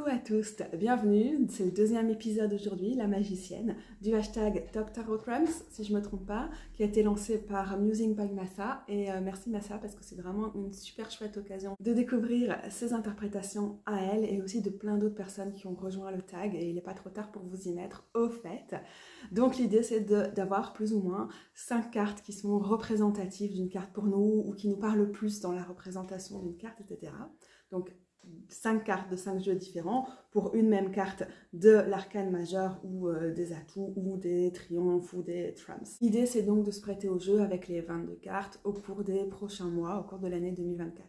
Coucou à tous, bienvenue, c'est le deuxième épisode aujourd'hui, La Magicienne, du hashtag Top Tarot Crumbs, si je ne me trompe pas, qui a été lancé par Musing by Massa. Et merci Massa parce que c'est vraiment une super chouette occasion de découvrir ses interprétations à elle et aussi de plein d'autres personnes qui ont rejoint le tag et il n'est pas trop tard pour vous y mettre au fait. Donc l'idée c'est d'avoir plus ou moins 5 cartes qui sont représentatives d'une carte pour nous ou qui nous parlent le plus dans la représentation d'une carte, etc. Donc 5 cartes de 5 jeux différents pour une même carte de l'arcane majeur ou des atouts ou des triomphes ou des trumps. L'idée c'est donc de se prêter au jeu avec les 22 cartes au cours des prochains mois, au cours de l'année 2024.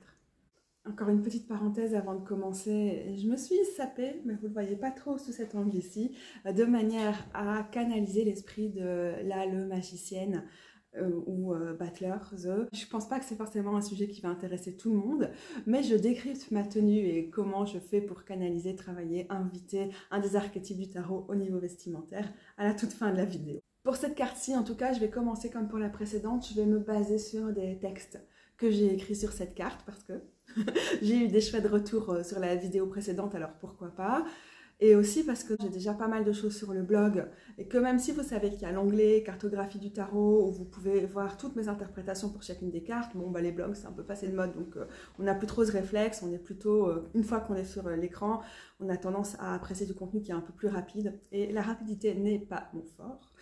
Encore une petite parenthèse avant de commencer, je me suis sapée, mais vous ne le voyez pas trop sous cet angle ici, de manière à canaliser l'esprit de le magicienne, ou Battler, Je pense pas que c'est forcément un sujet qui va intéresser tout le monde, mais je décrypte ma tenue et comment je fais pour canaliser, travailler, inviter un des archétypes du tarot au niveau vestimentaire à la toute fin de la vidéo. Pour cette carte-ci, en tout cas, je vais commencer comme pour la précédente, je vais me baser sur des textes que j'ai écrits sur cette carte parce que j'ai eu des chouettes retours sur la vidéo précédente, alors pourquoi pas. Et aussi parce que j'ai déjà pas mal de choses sur le blog et que même si vous savez qu'il y a l'onglet cartographie du tarot où vous pouvez voir toutes mes interprétations pour chacune des cartes, bon bah les blogs c'est un peu passé de mode donc on n'a plus trop ce réflexe, on est plutôt, une fois qu'on est sur l'écran, on a tendance à apprécier du contenu qui est un peu plus rapide et la rapidité n'est pas mon fort,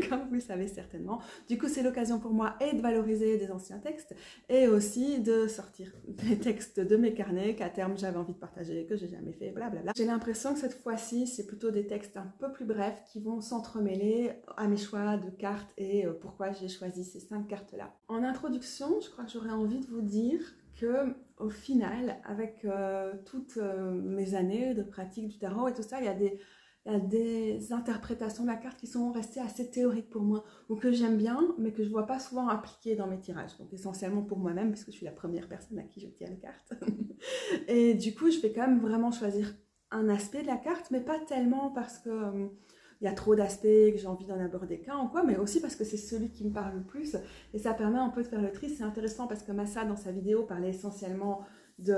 comme vous le savez certainement. Du coup c'est l'occasion pour moi et de valoriser des anciens textes et aussi de sortir des textes de mes carnets qu'à terme j'avais envie de partager, que j'ai jamais fait, blablabla. J'ai l'impression que cette fois-ci c'est plutôt des textes un peu plus brefs qui vont s'entremêler à mes choix de cartes et pourquoi j'ai choisi ces 5 cartes-là. En introduction, je crois que j'aurais envie de vous dire que au final, avec toutes mes années de pratique du tarot et tout ça, il y a des interprétations de la carte qui sont restées assez théoriques pour moi, ou que j'aime bien, mais que je ne vois pas souvent appliquées dans mes tirages. Donc essentiellement pour moi-même, parce que je suis la première personne à qui je tire les cartes. Et du coup, je vais quand même vraiment choisir un aspect de la carte, mais pas tellement parce que il y a trop d'aspects, que j'ai envie d'en aborder qu'un ou quoi, mais aussi parce que c'est celui qui me parle le plus, et ça permet un peu de faire le tri. C'est intéressant parce que Massa, dans sa vidéo, parlait essentiellement de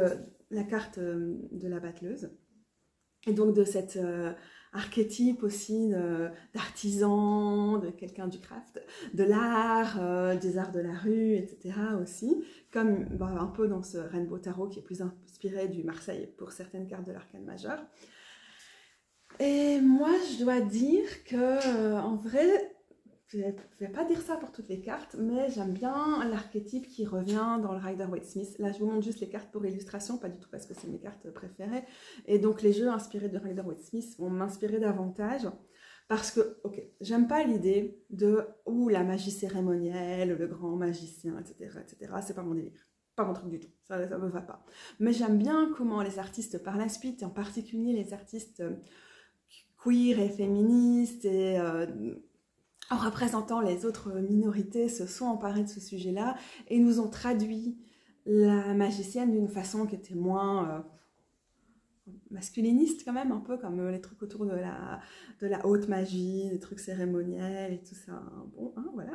la carte de la battleuse, et donc de cet archétype aussi d'artisan, de quelqu'un du craft, de l'art, des arts de la rue, etc. aussi, comme un peu dans ce Rainbow Tarot qui est plus inspiré du Marseille pour certaines cartes de l'arcane majeur. Et moi, je dois dire que, en vrai, je ne vais pas dire ça pour toutes les cartes, mais j'aime bien l'archétype qui revient dans le Rider-Waite-Smith. Là, je vous montre juste les cartes pour illustration, pas du tout parce que c'est mes cartes préférées. Et donc, les jeux inspirés de Rider-Waite-Smith vont m'inspirer davantage parce que, ok, j'aime pas l'idée de « la magie cérémonielle, le grand magicien, etc. etc. » C'est pas mon délire. Pas mon truc du tout, ça me va pas. Mais j'aime bien comment les artistes par la suite, et en particulier les artistes queer et féministes et en représentant les autres minorités se sont emparés de ce sujet-là et nous ont traduit la magicienne d'une façon qui était moins masculiniste quand même, un peu comme les trucs autour de la haute magie, des trucs cérémoniels et tout ça, bon, hein, voilà,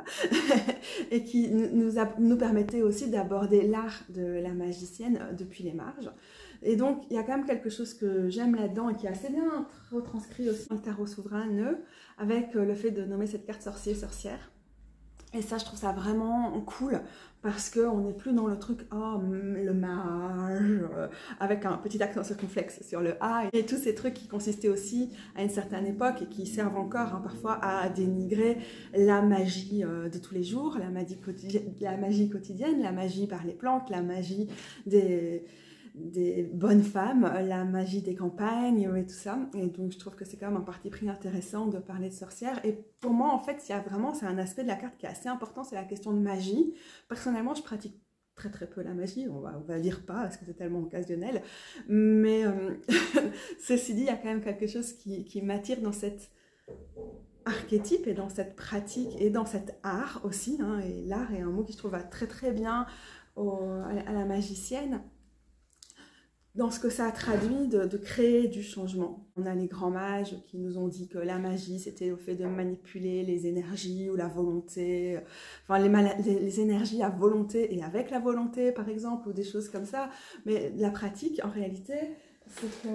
et qui nous permettait aussi d'aborder l'art de la magicienne depuis les marges. Et donc, il y a quand même quelque chose que j'aime là-dedans et qui est assez bien retranscrit aussi dans le tarot souverain, avec le fait de nommer cette carte sorcier-sorcière. Et ça, je trouve ça vraiment cool parce qu'on n'est plus dans le truc « oh, le mage » avec un petit accent circonflexe sur le « a » et tous ces trucs qui consistaient aussi à une certaine époque et qui servent encore parfois à dénigrer la magie de tous les jours, la magie quotidienne, la magie par les plantes, la magie des bonnes femmes, la magie des campagnes et tout ça. Et donc je trouve que c'est quand même un parti pris intéressant de parler de sorcières. Et pour moi, en fait, il y a vraiment, c'est un aspect de la carte qui est assez important, c'est la question de magie. Personnellement, je pratique très très peu la magie, on va dire pas parce que c'est tellement occasionnel, mais ceci dit, il y a quand même quelque chose qui m'attire dans cet archétype et dans cette pratique et dans cet art aussi, hein, et l'art est un mot qui je trouve va très très bien à la magicienne, dans ce que ça a traduit de créer du changement. On a les grands mages qui nous ont dit que la magie, c'était le fait de manipuler les énergies ou la volonté, enfin les énergies à volonté et avec la volonté, par exemple, ou des choses comme ça. Mais la pratique, en réalité, c'est que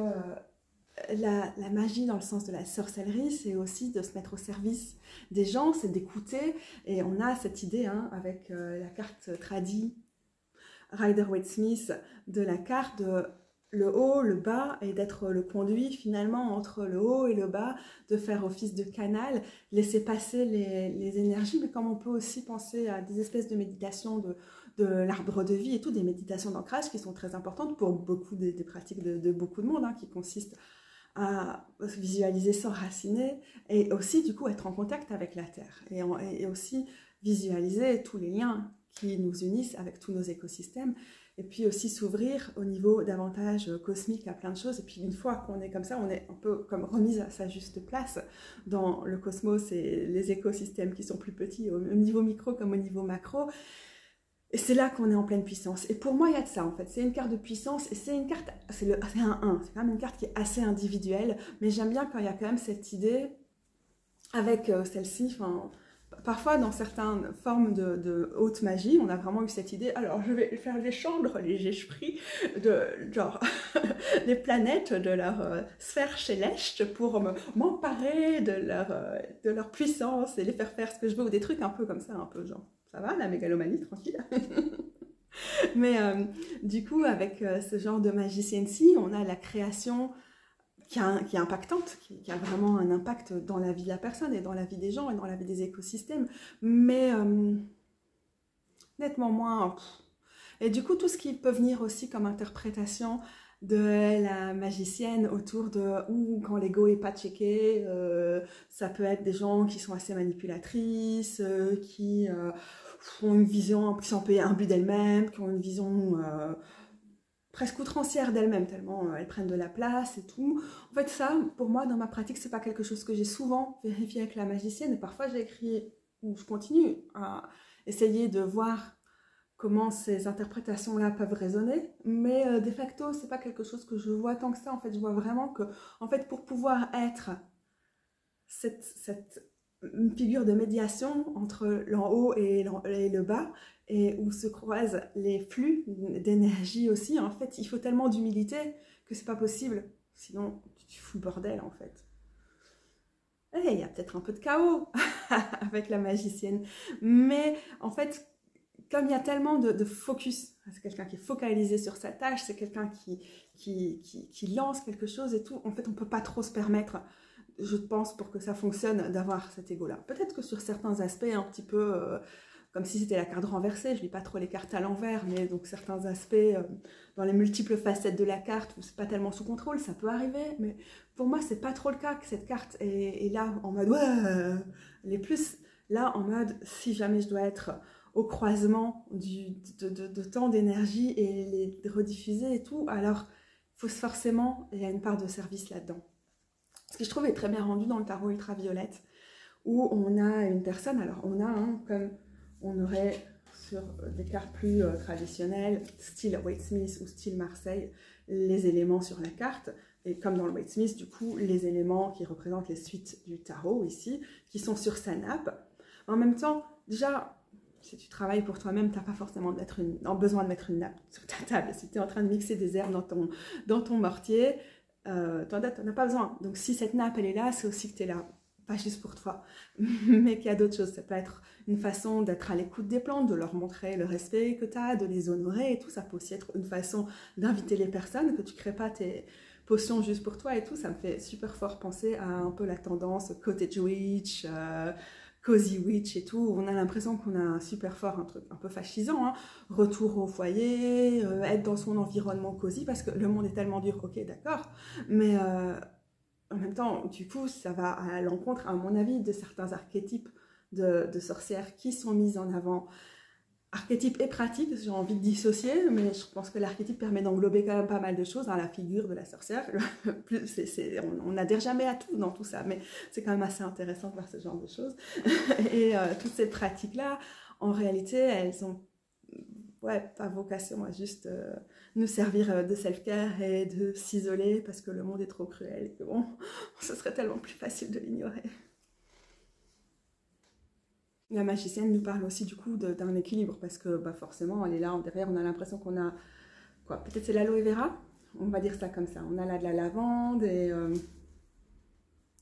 la magie dans le sens de la sorcellerie, c'est aussi de se mettre au service des gens, c'est d'écouter. Et on a cette idée avec la carte tradie Rider-Waite-Smith de la carte de le haut, le bas, et d'être le conduit finalement entre le haut et le bas, de faire office de canal, laisser passer les énergies, mais comme on peut aussi penser à des espèces de méditations de l'arbre de vie et tout, des méditations d'ancrage qui sont très importantes pour beaucoup des pratiques de beaucoup de monde, qui consistent à visualiser s'enraciner et aussi du coup être en contact avec la terre et aussi visualiser tous les liens qui nous unissent avec tous nos écosystèmes et puis aussi s'ouvrir au niveau davantage cosmique à plein de choses. Et puis une fois qu'on est comme ça, on est un peu comme remise à sa juste place dans le cosmos et les écosystèmes qui sont plus petits au niveau micro comme au niveau macro. Et c'est là qu'on est en pleine puissance. Et pour moi, il y a de ça en fait. C'est une carte de puissance et c'est une carte, c'est un 1. C'est quand même une carte qui est assez individuelle. Mais j'aime bien quand il y a quand même cette idée avec celle-ci, parfois, dans certaines formes de haute magie, on a vraiment eu cette idée, alors je vais faire descendre les esprits de, genre, les planètes de leur sphère céleste pour m'emparer de leur puissance et les faire faire ce que je veux, ou des trucs un peu comme ça, un peu genre, ça va, la mégalomanie, tranquille. Mais du coup, avec ce genre de magicienne-ci, on a la création qui est impactante, qui a vraiment un impact dans la vie de la personne et dans la vie des gens et dans la vie des écosystèmes, mais nettement moins. Et du coup, tout ce qui peut venir aussi comme interprétation de la magicienne autour de ou quand l'ego est pas checké, ça peut être des gens qui sont assez manipulatrices, qui ont une vision, qui sont imbues d'elles-mêmes, qui ont une vision presque outrancière d'elles-mêmes, tellement elles prennent de la place et tout. En fait, ça, pour moi, dans ma pratique, c'est pas quelque chose que j'ai souvent vérifié avec la magicienne. Et parfois, j'ai écrit, ou je continue à essayer de voir comment ces interprétations-là peuvent résonner. Mais de facto, c'est pas quelque chose que je vois tant que ça. En fait, je vois vraiment que, en fait, pour pouvoir être cette une figure de médiation entre l'en haut et le bas, et où se croisent les flux d'énergie aussi, en fait, il faut tellement d'humilité que c'est pas possible. Sinon, tu fous le bordel, en fait. Et il y a peut-être un peu de chaos avec la magicienne. Mais, en fait, comme il y a tellement de focus, c'est quelqu'un qui est focalisé sur sa tâche, c'est quelqu'un qui lance quelque chose et tout, en fait, on peut pas trop se permettre, je pense, pour que ça fonctionne, d'avoir cet ego-là. Peut-être que sur certains aspects, un petit peu comme si c'était la carte renversée, je lis pas trop les cartes à l'envers, mais donc certains aspects dans les multiples facettes de la carte où c'est pas tellement sous contrôle, ça peut arriver, mais pour moi, c'est pas trop le cas que cette carte est là en mode ouais, elle est plus là en mode si jamais je dois être au croisement de tant d'énergie et les rediffuser et tout, alors forcément, il y a une part de service là-dedans. Ce que je trouve est très bien rendu dans le tarot ultraviolette, où on a une personne, alors on a comme on aurait sur des cartes plus traditionnelles, style Waite-Smith ou style Marseille, les éléments sur la carte, et comme dans le Waite-Smith, du coup, les éléments qui représentent les suites du tarot ici, qui sont sur sa nappe. En même temps, déjà, si tu travailles pour toi-même, tu n'as pas forcément besoin de mettre une nappe sur ta table. Si tu es en train de mixer des herbes dans ton mortier, tu n'en as pas besoin. Donc si cette nappe elle est là, c'est aussi que tu es là, pas juste pour toi, mais qu'il y a d'autres choses. Ça peut être une façon d'être à l'écoute des plantes, de leur montrer le respect que tu as, de les honorer et tout. Ça peut aussi être une façon d'inviter les personnes, que tu ne crées pas tes potions juste pour toi et tout. Ça me fait super fort penser à un peu la tendance cottage witch, cozy witch et tout. On a l'impression qu'on a un super fort, un truc un peu fascisant, retour au foyer, être dans son environnement cosy parce que le monde est tellement dur, ok d'accord, mais en même temps, du coup, ça va à l'encontre, à mon avis, de certains archétypes de sorcières qui sont mis en avant. Archétype et pratique, j'ai envie de dissocier, mais je pense que l'archétype permet d'englober quand même pas mal de choses dans la figure de la sorcière. On n'adhère jamais à tout dans tout ça, mais c'est quand même assez intéressant de voir ce genre de choses. Et toutes ces pratiques-là, en réalité, elles ont pas vocation à juste nous servir de self-care et de s'isoler parce que le monde est trop cruel et que bon, ce serait tellement plus facile de l'ignorer. La magicienne nous parle aussi du coup d'un équilibre parce que forcément elle est là en derrière, on a l'impression qu'on a quoi, peut-être c'est l'aloe vera, on va dire ça comme ça. On a là de la lavande et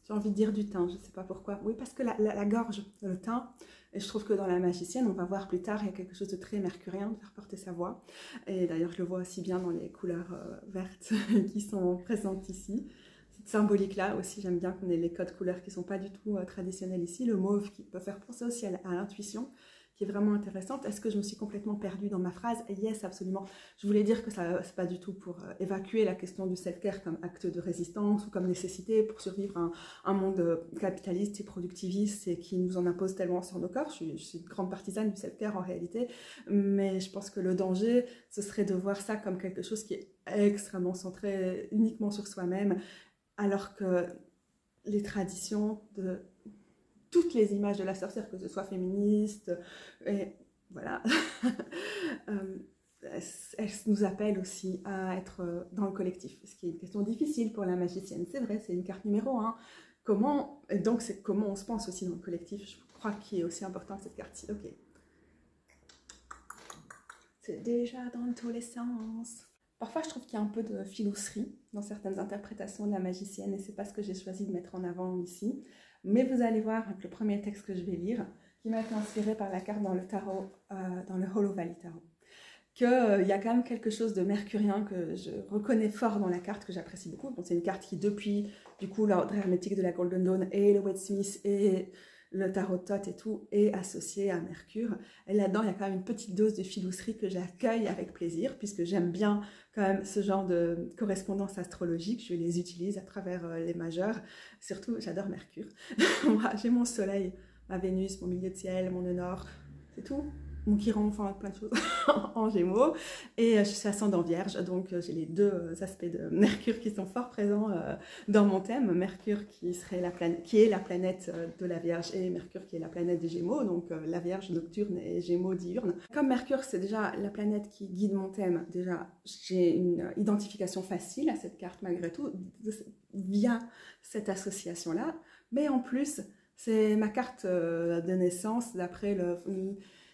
j'ai envie de dire du thym, je ne sais pas pourquoi. Oui, parce que la gorge, le thym, et je trouve que dans la magicienne, on va voir plus tard, il y a quelque chose de très mercurien, de faire porter sa voix. Et d'ailleurs, je le vois aussi bien dans les couleurs vertes qui sont présentes ici. Cette symbolique-là aussi, j'aime bien qu'on ait les codes couleurs qui ne sont pas du tout traditionnels ici. Le mauve qui peut faire penser aussi à l'intuition, qui est vraiment intéressante. Est-ce que je me suis complètement perdue dans ma phrase? Yes, absolument. Je voulais dire que ça, c'est pas du tout pour évacuer la question du self-care comme acte de résistance ou comme nécessité pour survivre à un monde capitaliste et productiviste et qui nous en impose tellement sur nos corps. Je suis une grande partisane du self-care en réalité, mais je pense que le danger, ce serait de voir ça comme quelque chose qui est extrêmement centré uniquement sur soi-même, alors que les traditions de toutes les images de la sorcière, que ce soit féministe, et voilà, elles nous appellent aussi à être dans le collectif, ce qui est une question difficile pour la magicienne. C'est vrai, c'est une carte numéro 1. Comment, et donc c'est comment on se pense aussi dans le collectif, je crois qu'il est aussi important que cette carte-ci. Ok. C'est déjà dans tous les sens. Parfois, je trouve qu'il y a un peu de filousserie dans certaines interprétations de la magicienne, et c'est pas ce que j'ai choisi de mettre en avant ici. Mais vous allez voir avec le premier texte que je vais lire, qui m'a été inspiré par la carte dans le tarot, dans le Hollow Valley Tarot, qu'il y a quand même quelque chose de mercurien que je reconnais fort dans la carte, que j'apprécie beaucoup. Bon, c'est une carte qui, depuis du coup l'ordre hermétique de la Golden Dawn et le Waite Smith et le tarot de Thoth et tout, est associé à Mercure. Et là-dedans, il y a quand même une petite dose de filousserie que j'accueille avec plaisir, puisque j'aime bien quand même ce genre de correspondance astrologique. Je les utilise à travers les majeurs. Surtout, j'adore Mercure. Moi, j'ai mon soleil, ma Vénus, mon milieu de ciel, mon nœud nord, c'est tout. Mon Chiron, enfin plein de choses en Gémeaux. Et je suis ascendant Vierge, donc j'ai les deux aspects de Mercure qui sont fort présents dans mon thème. Mercure qui est la planète de la Vierge et Mercure qui est la planète des Gémeaux, donc la Vierge nocturne et Gémeaux diurne. Comme Mercure, c'est déjà la planète qui guide mon thème, déjà j'ai une identification facile à cette carte malgré tout, via cette association-là. Mais en plus, c'est ma carte de naissance d'après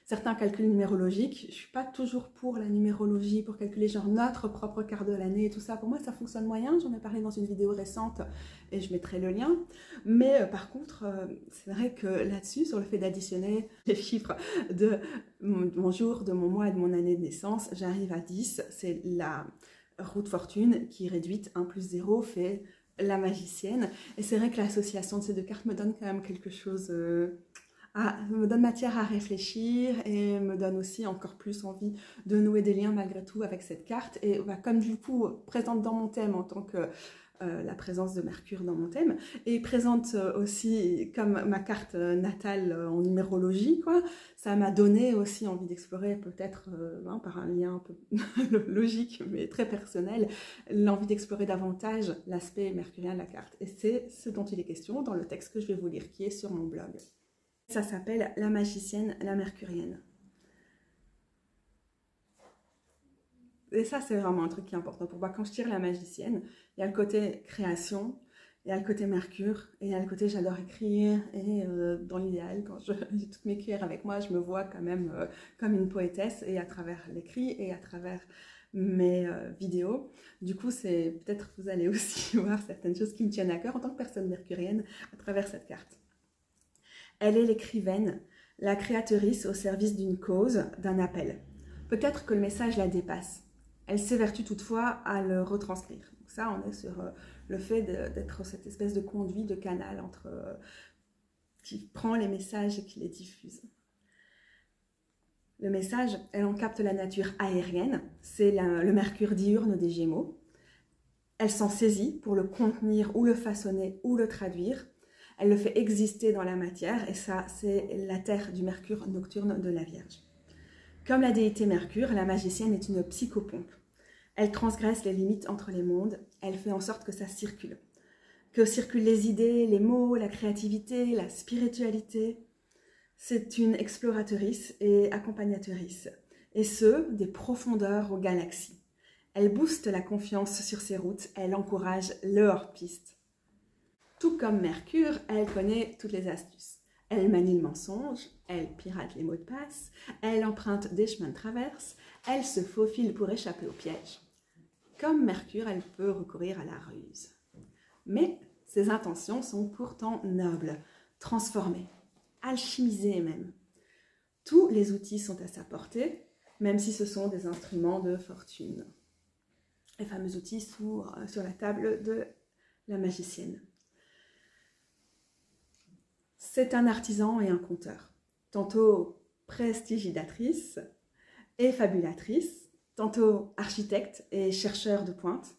certains calculs numérologiques. Je ne suis pas toujours pour la numérologie, pour calculer genre notre propre carte de l'année et tout ça. Pour moi, ça fonctionne moyen. J'en ai parlé dans une vidéo récente et je mettrai le lien. Mais par contre, c'est vrai que là-dessus, sur le fait d'additionner les chiffres de mon jour, de mon mois et de mon année de naissance, j'arrive à 10. C'est la roue de fortune qui, réduite 1 plus 0, fait la magicienne. Et c'est vrai que l'association de ces deux cartes me donne quand même quelque chose... me donne matière à réfléchir et me donne aussi encore plus envie de nouer des liens malgré tout avec cette carte. Et comme du coup, présente dans mon thème en tant que la présence de Mercure dans mon thème, et présente aussi comme ma carte natale en numérologie, quoi, ça m'a donné aussi envie d'explorer peut-être, par un lien un peu logique mais très personnel, l'envie d'explorer davantage l'aspect mercurien de la carte. Et c'est ce dont il est question dans le texte que je vais vous lire, qui est sur mon blog. Ça s'appelle La magicienne, la mercurienne. Et ça, c'est vraiment un truc qui est important pour moi. Quand je tire la magicienne, il y a le côté création, il y a le côté Mercure, et il y a le côté j'adore écrire. Et dans l'idéal, quand j'ai toutes mes cuillères avec moi, je me vois quand même comme une poétesse, et à travers l'écrit, et à travers mes vidéos. Du coup, c'est peut-être vous allez aussi voir certaines choses qui me tiennent à cœur en tant que personne mercurienne à travers cette carte. Elle est l'écrivaine, la créatrice au service d'une cause, d'un appel. Peut-être que le message la dépasse. Elle s'évertue toutefois à le retranscrire. Donc ça, on est sur le fait d'être cette espèce de conduit, de canal qui prend les messages et qui les diffuse. Le message, elle en capte la nature aérienne, c'est le Mercure diurne des Gémeaux. Elle s'en saisit pour le contenir ou le façonner ou le traduire. Elle le fait exister dans la matière, et ça, c'est la terre du Mercure nocturne de la Vierge. Comme la déité Mercure, la magicienne est une psychopompe. Elle transgresse les limites entre les mondes, elle fait en sorte que ça circule. Que circulent les idées, les mots, la créativité, la spiritualité. C'est une exploratrice et accompagnatrice, et ce, des profondeurs aux galaxies. Elle booste la confiance sur ses routes, elle encourage le hors-piste. Tout comme Mercure, elle connaît toutes les astuces. Elle manie le mensonge, elle pirate les mots de passe, elle emprunte des chemins de traverse, elle se faufile pour échapper au piège. comme Mercure, elle peut recourir à la ruse. Mais ses intentions sont pourtant nobles, transformer, alchimiser même. Tous les outils sont à sa portée, même si ce sont des instruments de fortune. Les fameux outils sur la table de la magicienne. C'est un artisan et un conteur, tantôt prestidigitatrice et fabulatrice, tantôt architecte et chercheur de pointe,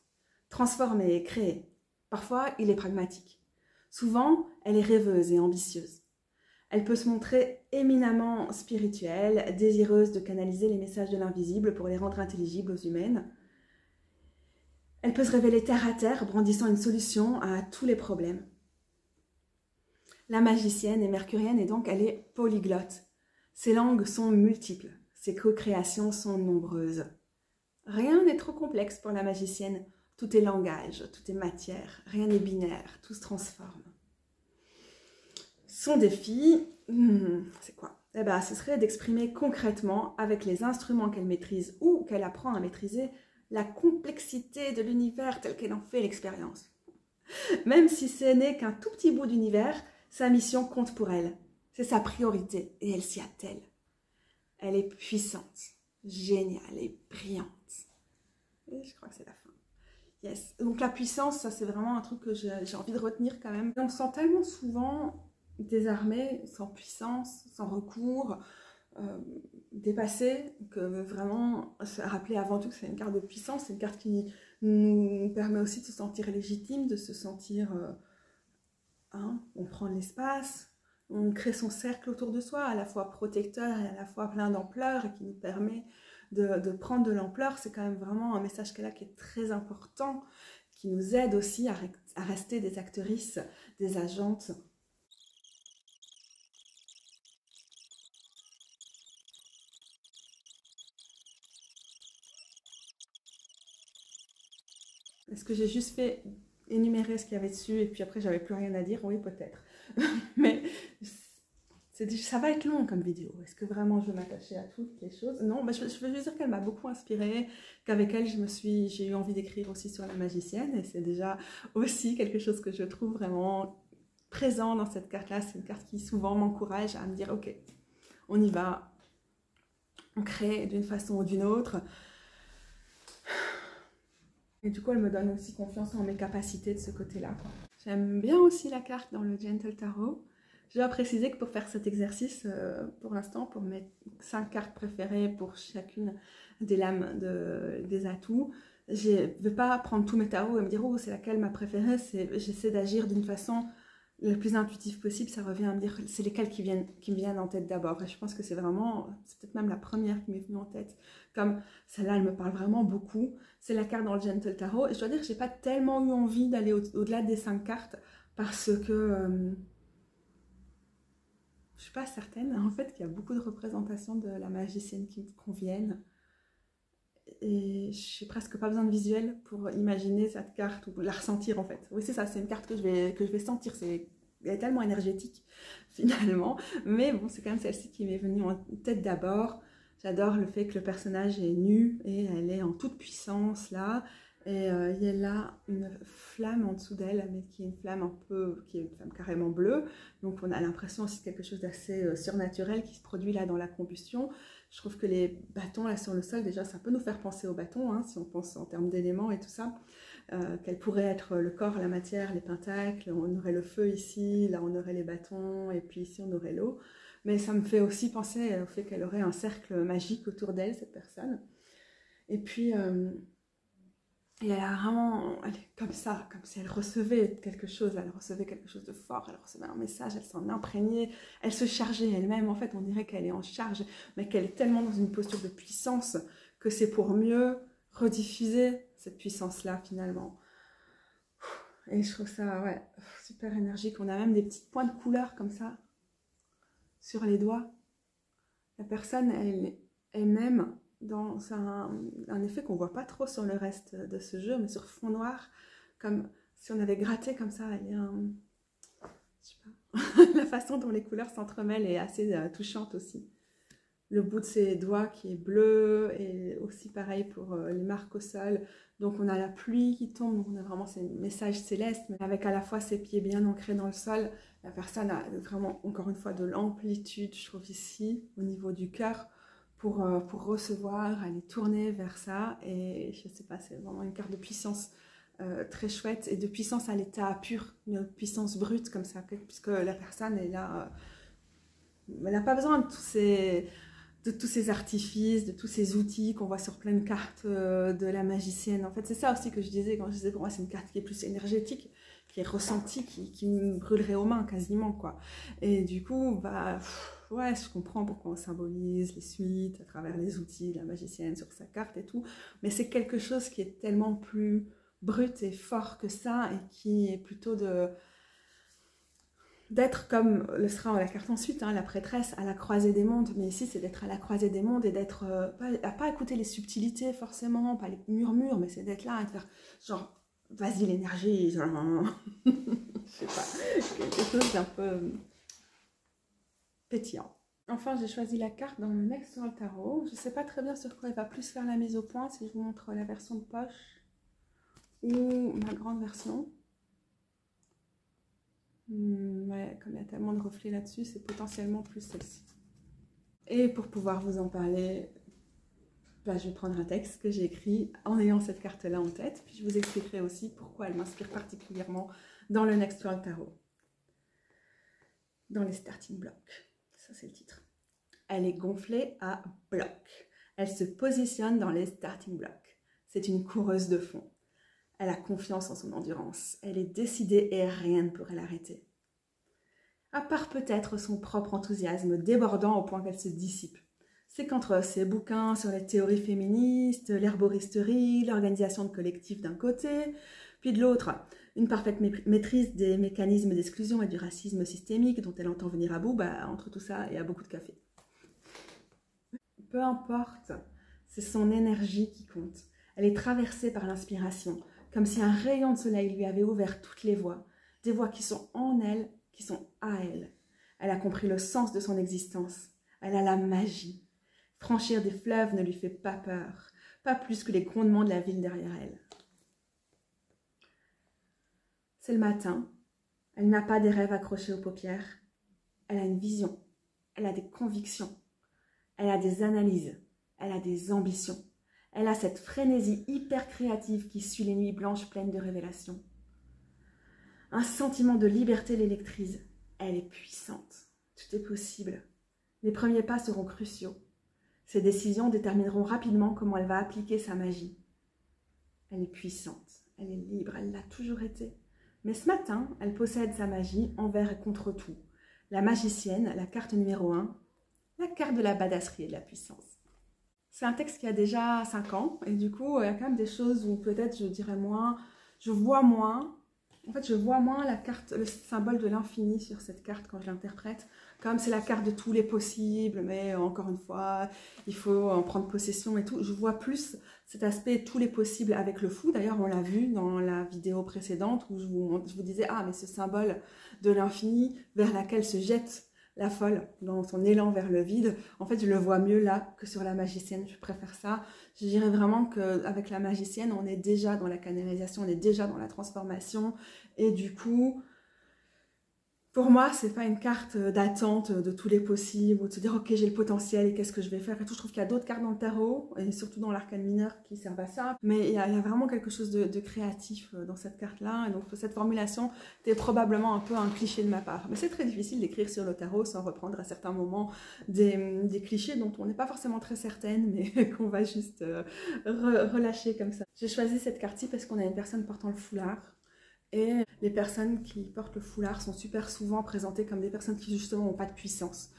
transformer et créer. Parfois, il est pragmatique. Souvent, elle est rêveuse et ambitieuse. Elle peut se montrer éminemment spirituelle, désireuse de canaliser les messages de l'invisible pour les rendre intelligibles aux humaines. Elle peut se révéler terre à terre, brandissant une solution à tous les problèmes. La magicienne est mercurienne et donc elle est polyglotte. Ses langues sont multiples, ses co-créations sont nombreuses. Rien n'est trop complexe pour la magicienne. Tout est langage, tout est matière, rien n'est binaire, tout se transforme. Son défi, c'est quoi? Eh ben, ce serait d'exprimer concrètement, avec les instruments qu'elle maîtrise ou qu'elle apprend à maîtriser, la complexité de l'univers tel qu'elle en fait l'expérience. Même si ce n'est qu'un tout petit bout d'univers, sa mission compte pour elle. C'est sa priorité et elle s'y attelle. Elle est puissante, géniale et brillante. Et je crois que c'est la fin. Yes. Donc la puissance, ça c'est vraiment un truc que j'ai envie de retenir quand même. On se sent tellement souvent désarmé, sans puissance, sans recours, dépassé, que vraiment se rappeler avant tout que c'est une carte de puissance, c'est une carte qui nous permet aussi de se sentir légitime, de se sentir... on prend de l'espace, on crée son cercle autour de soi, à la fois protecteur et à la fois plein d'ampleur, et qui nous permet de prendre de l'ampleur. C'est quand même vraiment un message qu'elle a qui est très important, qui nous aide aussi à rester des actrices, des agentes. Est-ce que j'ai juste fait énumérer ce qu'il y avait dessus et puis après j'avais plus rien à dire? Oui, peut-être. Mais ça va être long comme vidéo. Est-ce que vraiment je vais m'attacher à toutes les choses? Non, bah, je veux juste dire qu'elle m'a beaucoup inspirée, qu'avec elle j'ai eu envie d'écrire aussi sur la magicienne, et c'est déjà aussi quelque chose que je trouve vraiment présent dans cette carte-là. C'est une carte qui souvent m'encourage à me dire ok, on y va, on crée d'une façon ou d'une autre. Et du coup, elle me donne aussi confiance en mes capacités de ce côté-là. J'aime bien aussi la carte dans le Gentle Tarot. Je dois préciser que pour faire cet exercice, pour l'instant, pour mes 5 cartes préférées pour chacune des lames des atouts, je ne vais pas prendre tous mes tarots et me dire « Oh, c'est laquelle ma préférée ?» J'essaie d'agir d'une façon le plus intuitive possible. Ça revient à me dire c'est lesquelles qui me viennent en tête d'abord. Et je pense que c'est peut-être même la première qui m'est venue en tête. Comme celle-là, elle me parle vraiment beaucoup. C'est la carte dans le Gentle Tarot. Et je dois dire que je n'ai pas tellement eu envie d'aller au-delà des 5 cartes parce que... je ne suis pas certaine, en fait, qu'il y a beaucoup de représentations de la magicienne qui me conviennent. Et je n'ai presque pas besoin de visuel pour imaginer cette carte ou la ressentir, en fait. Oui, c'est ça, c'est une carte que je vais sentir. Elle est tellement énergétique, finalement. Mais bon, c'est quand même celle-ci qui m'est venue en tête d'abord. J'adore le fait que le personnage est nu et elle est en toute puissance, là. Et il y a là une flamme en dessous d'elle, mais qui est une flamme carrément bleue. Donc on a l'impression aussi de quelque chose d'assez surnaturel qui se produit là dans la combustion. Je trouve que les bâtons là sur le sol, déjà ça peut nous faire penser aux bâtons, hein, si on pense en termes d'éléments et tout ça. Quel pourrait être le corps, la matière, les pentacles. On aurait le feu ici, là on aurait les bâtons, et puis ici on aurait l'eau. Mais ça me fait aussi penser au fait qu'elle aurait un cercle magique autour d'elle, cette personne. Et puis... et elle est comme ça, comme si elle recevait quelque chose de fort, elle recevait un message, elle s'en imprégnait, elle se chargeait elle-même. En fait, on dirait qu'elle est en charge, mais qu'elle est tellement dans une posture de puissance que c'est pour mieux rediffuser cette puissance-là, finalement. Et je trouve ça, ouais, super énergique. On a même des petites points de couleur comme ça, sur les doigts. La personne, elle est même... dans un effet qu'on ne voit pas trop sur le reste de ce jeu, mais sur fond noir, comme si on avait gratté comme ça. Je sais pas. La façon dont les couleurs s'entremêlent est assez touchante aussi. le bout de ses doigts qui est bleu, et aussi pareil pour les marques au sol. Donc on a la pluie qui tombe, donc on a vraiment ces messages célestes, mais avec à la fois ses pieds bien ancrés dans le sol. La personne a vraiment, encore une fois, de l'amplitude, je trouve ici, au niveau du cœur, pour recevoir, aller tourner vers ça. Et je sais pas, c'est vraiment une carte de puissance très chouette, et de puissance à l'état pur, une puissance brute comme ça, puisque la personne est là, elle n'a pas besoin de tous ces artifices, de tous ces outils qu'on voit sur plein de cartes de la magicienne. En fait, c'est ça aussi que je disais quand je disais pour moi c'est une carte qui est plus énergétique, qui est ressentie, qui me brûlerait aux mains quasiment, quoi. Et du coup, bah, ouais, je comprends pourquoi on symbolise les suites à travers les outils de la magicienne sur sa carte et tout, mais c'est quelque chose qui est tellement plus brut et fort que ça, et qui est plutôt d'être comme le sera la carte ensuite, hein, la prêtresse, à la croisée des mondes. Mais ici c'est d'être à la croisée des mondes, et d'être pas écouter les subtilités forcément, pas les murmures, mais c'est d'être là et de faire genre vas-y l'énergie, genre je sais pas, quelque chose d'un peu pétillant. Enfin, j'ai choisi la carte dans le Next sur le tarot. Je sais pas très bien sur quoi elle va plus faire la mise au point, si je vous montre la version de poche ou ma grande version. Ouais, comme il y a tellement de reflets là-dessus, c'est potentiellement plus celle-ci. Et pour pouvoir vous en parler, bah, je vais prendre un texte que j'ai écrit en ayant cette carte-là en tête, puis je vous expliquerai aussi pourquoi elle m'inspire particulièrement dans le Next World Tarot. Dans les starting blocks, ça c'est le titre. Elle est gonflée à bloc. Elle se positionne dans les starting blocks. C'est une coureuse de fond. Elle a confiance en son endurance. Elle est décidée et rien ne pourrait l'arrêter. À part peut-être son propre enthousiasme débordant au point qu'elle se dissipe. C'est qu'entre ses bouquins sur les théories féministes, l'herboristerie, l'organisation de collectifs d'un côté, puis de l'autre, une parfaite maîtrise des mécanismes d'exclusion et du racisme systémique dont elle entend venir à bout, bah, entre tout ça, il y a beaucoup de café. Peu importe, c'est son énergie qui compte. Elle est traversée par l'inspiration, comme si un rayon de soleil lui avait ouvert toutes les voies, des voies qui sont en elle, qui sont à elle. Elle a compris le sens de son existence. Elle a la magie. Franchir des fleuves ne lui fait pas peur, pas plus que les grondements de la ville derrière elle. C'est le matin. Elle n'a pas des rêves accrochés aux paupières. Elle a une vision. Elle a des convictions. Elle a des analyses. Elle a des ambitions. Elle a cette frénésie hyper créative qui suit les nuits blanches pleines de révélations. Un sentiment de liberté l'électrise. Elle est puissante. Tout est possible. Les premiers pas seront cruciaux. Ses décisions détermineront rapidement comment elle va appliquer sa magie. Elle est puissante. Elle est libre. Elle l'a toujours été. Mais ce matin, elle possède sa magie envers et contre tout. La magicienne, la carte numéro 1, la carte de la badasserie et de la puissance. C'est un texte qui a déjà 5 ans, et du coup, il y a quand même des choses où peut-être je dirais moins, je vois moins. En fait, je vois moins la carte, le symbole de l'infini sur cette carte quand je l'interprète. Comme c'est la carte de tous les possibles, mais encore une fois, il faut en prendre possession et tout. Je vois plus cet aspect tous les possibles avec le fou. D'ailleurs, on l'a vu dans la vidéo précédente où je vous disais, ah, mais ce symbole de l'infini vers laquelle se jette la folle dans son élan vers le vide, en fait je le vois mieux là que sur la magicienne, je préfère ça. Je dirais vraiment qu'avec la magicienne on est déjà dans la canalisation, on est déjà dans la transformation, et du coup pour moi c'est pas une carte d'attente de tous les possibles ou de se dire ok j'ai le potentiel et qu'est-ce que je vais faire et tout. Je trouve qu'il y a d'autres cartes dans le tarot et surtout dans l'arcane mineur qui servent à ça, mais il y a vraiment quelque chose de créatif dans cette carte là, et donc cette formulation était probablement un peu un cliché de ma part, mais c'est très difficile d'écrire sur le tarot sans reprendre à certains moments des clichés dont on n'est pas forcément très certaine mais qu'on va juste relâcher comme ça. J'ai choisi cette carte-ci parce qu'on a une personne portant le foulard. Et les personnes qui portent le foulard sont super souvent présentées comme des personnes qui justement n'ont pas de puissance.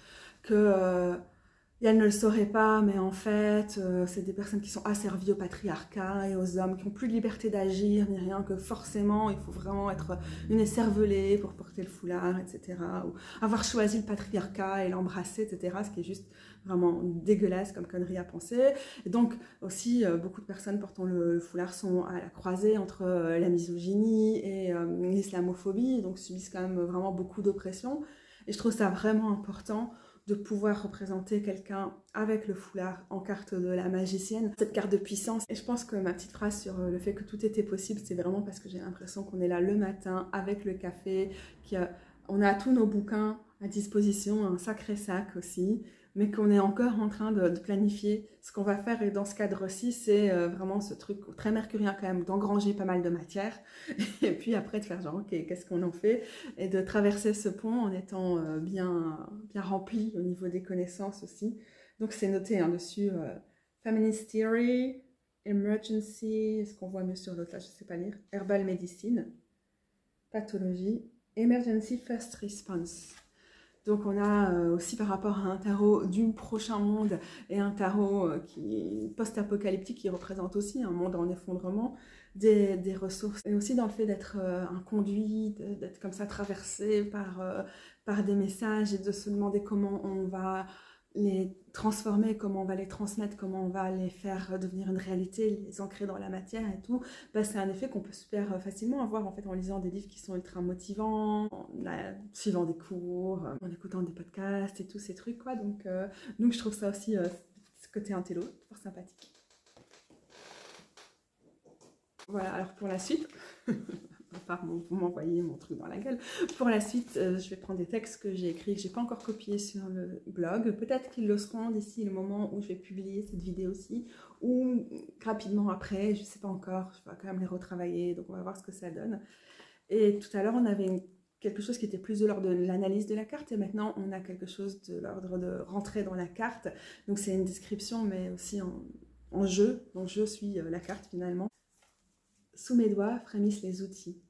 Elles ne le sauraient pas, mais en fait, c'est des personnes qui sont asservies au patriarcat et aux hommes, qui n'ont plus de liberté d'agir, ni rien, que forcément, il faut vraiment être une écervelée pour porter le foulard, etc. Ou avoir choisi le patriarcat et l'embrasser, etc. Ce qui est juste vraiment dégueulasse comme connerie à penser. Et donc, aussi, beaucoup de personnes portant le foulard sont à la croisée entre la misogynie et l'islamophobie, donc subissent quand même vraiment beaucoup d'oppression. Et je trouve ça vraiment important de pouvoir représenter quelqu'un avec le foulard en carte de la magicienne, cette carte de puissance. Et je pense que ma petite phrase sur le fait que tout était possible, c'est vraiment parce que j'ai l'impression qu'on est là le matin avec le café, on a tous nos bouquins à disposition, un sacré sac aussi, mais qu'on est encore en train de planifier ce qu'on va faire. Et dans ce cadre-ci, c'est vraiment ce truc très mercurien quand même, d'engranger pas mal de matière, et puis après de faire genre, ok, qu'est-ce qu'on en fait? Et de traverser ce pont en étant bien rempli au niveau des connaissances aussi. Donc c'est noté dessus, Feminist Theory, Emergency, est-ce qu'on voit mieux sur l'autre là, je ne sais pas lire, Herbal Medicine, Pathologie, Emergency First Response. Donc on a aussi par rapport à un tarot du prochain monde et un tarot qui post-apocalyptique qui représente aussi un monde en effondrement, des ressources. Et aussi dans le fait d'être un conduit, d'être comme ça traversé par des messages et de se demander comment on va les transformer, comment on va les transmettre, comment on va les faire devenir une réalité, les ancrer dans la matière et tout, c'est un effet qu'on peut super facilement avoir en fait en lisant des livres qui sont ultra motivants, en suivant des cours, en écoutant des podcasts et tous ces trucs quoi. Donc je trouve ça aussi ce côté intello, fort sympathique. Voilà, alors pour la suite, à part vous m'envoyez mon truc dans la gueule, pour la suite, je vais prendre des textes que j'ai écrits, que j'ai pas encore copiés sur le blog. Peut-être qu'ils le seront d'ici le moment où je vais publier cette vidéo-ci, ou rapidement après, je sais pas encore, je vais quand même les retravailler, donc on va voir ce que ça donne. Et tout à l'heure, on avait quelque chose qui était plus de l'ordre de l'analyse de la carte, et maintenant on a quelque chose de l'ordre de rentrer dans la carte. Donc c'est une description, mais aussi en jeu, donc je suis la carte finalement. Sous mes doigts frémissent les outils.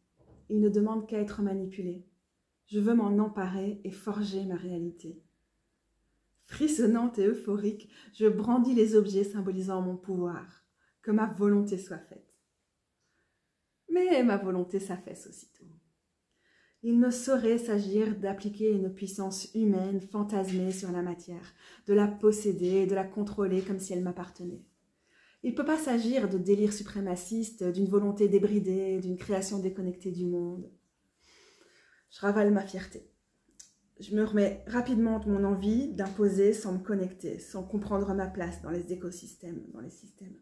Ils ne demandent qu'à être manipulés. Je veux m'en emparer et forger ma réalité. Frissonnante et euphorique, je brandis les objets symbolisant mon pouvoir, que ma volonté soit faite. Mais ma volonté s'affaisse aussitôt. Il ne saurait s'agir d'appliquer une puissance humaine fantasmée sur la matière, de la posséder et de la contrôler comme si elle m'appartenait. Il ne peut pas s'agir de délire suprémaciste, d'une volonté débridée, d'une création déconnectée du monde. Je ravale ma fierté. Je me remets rapidement de mon envie d'imposer sans me connecter, sans comprendre ma place dans les écosystèmes, dans les systèmes.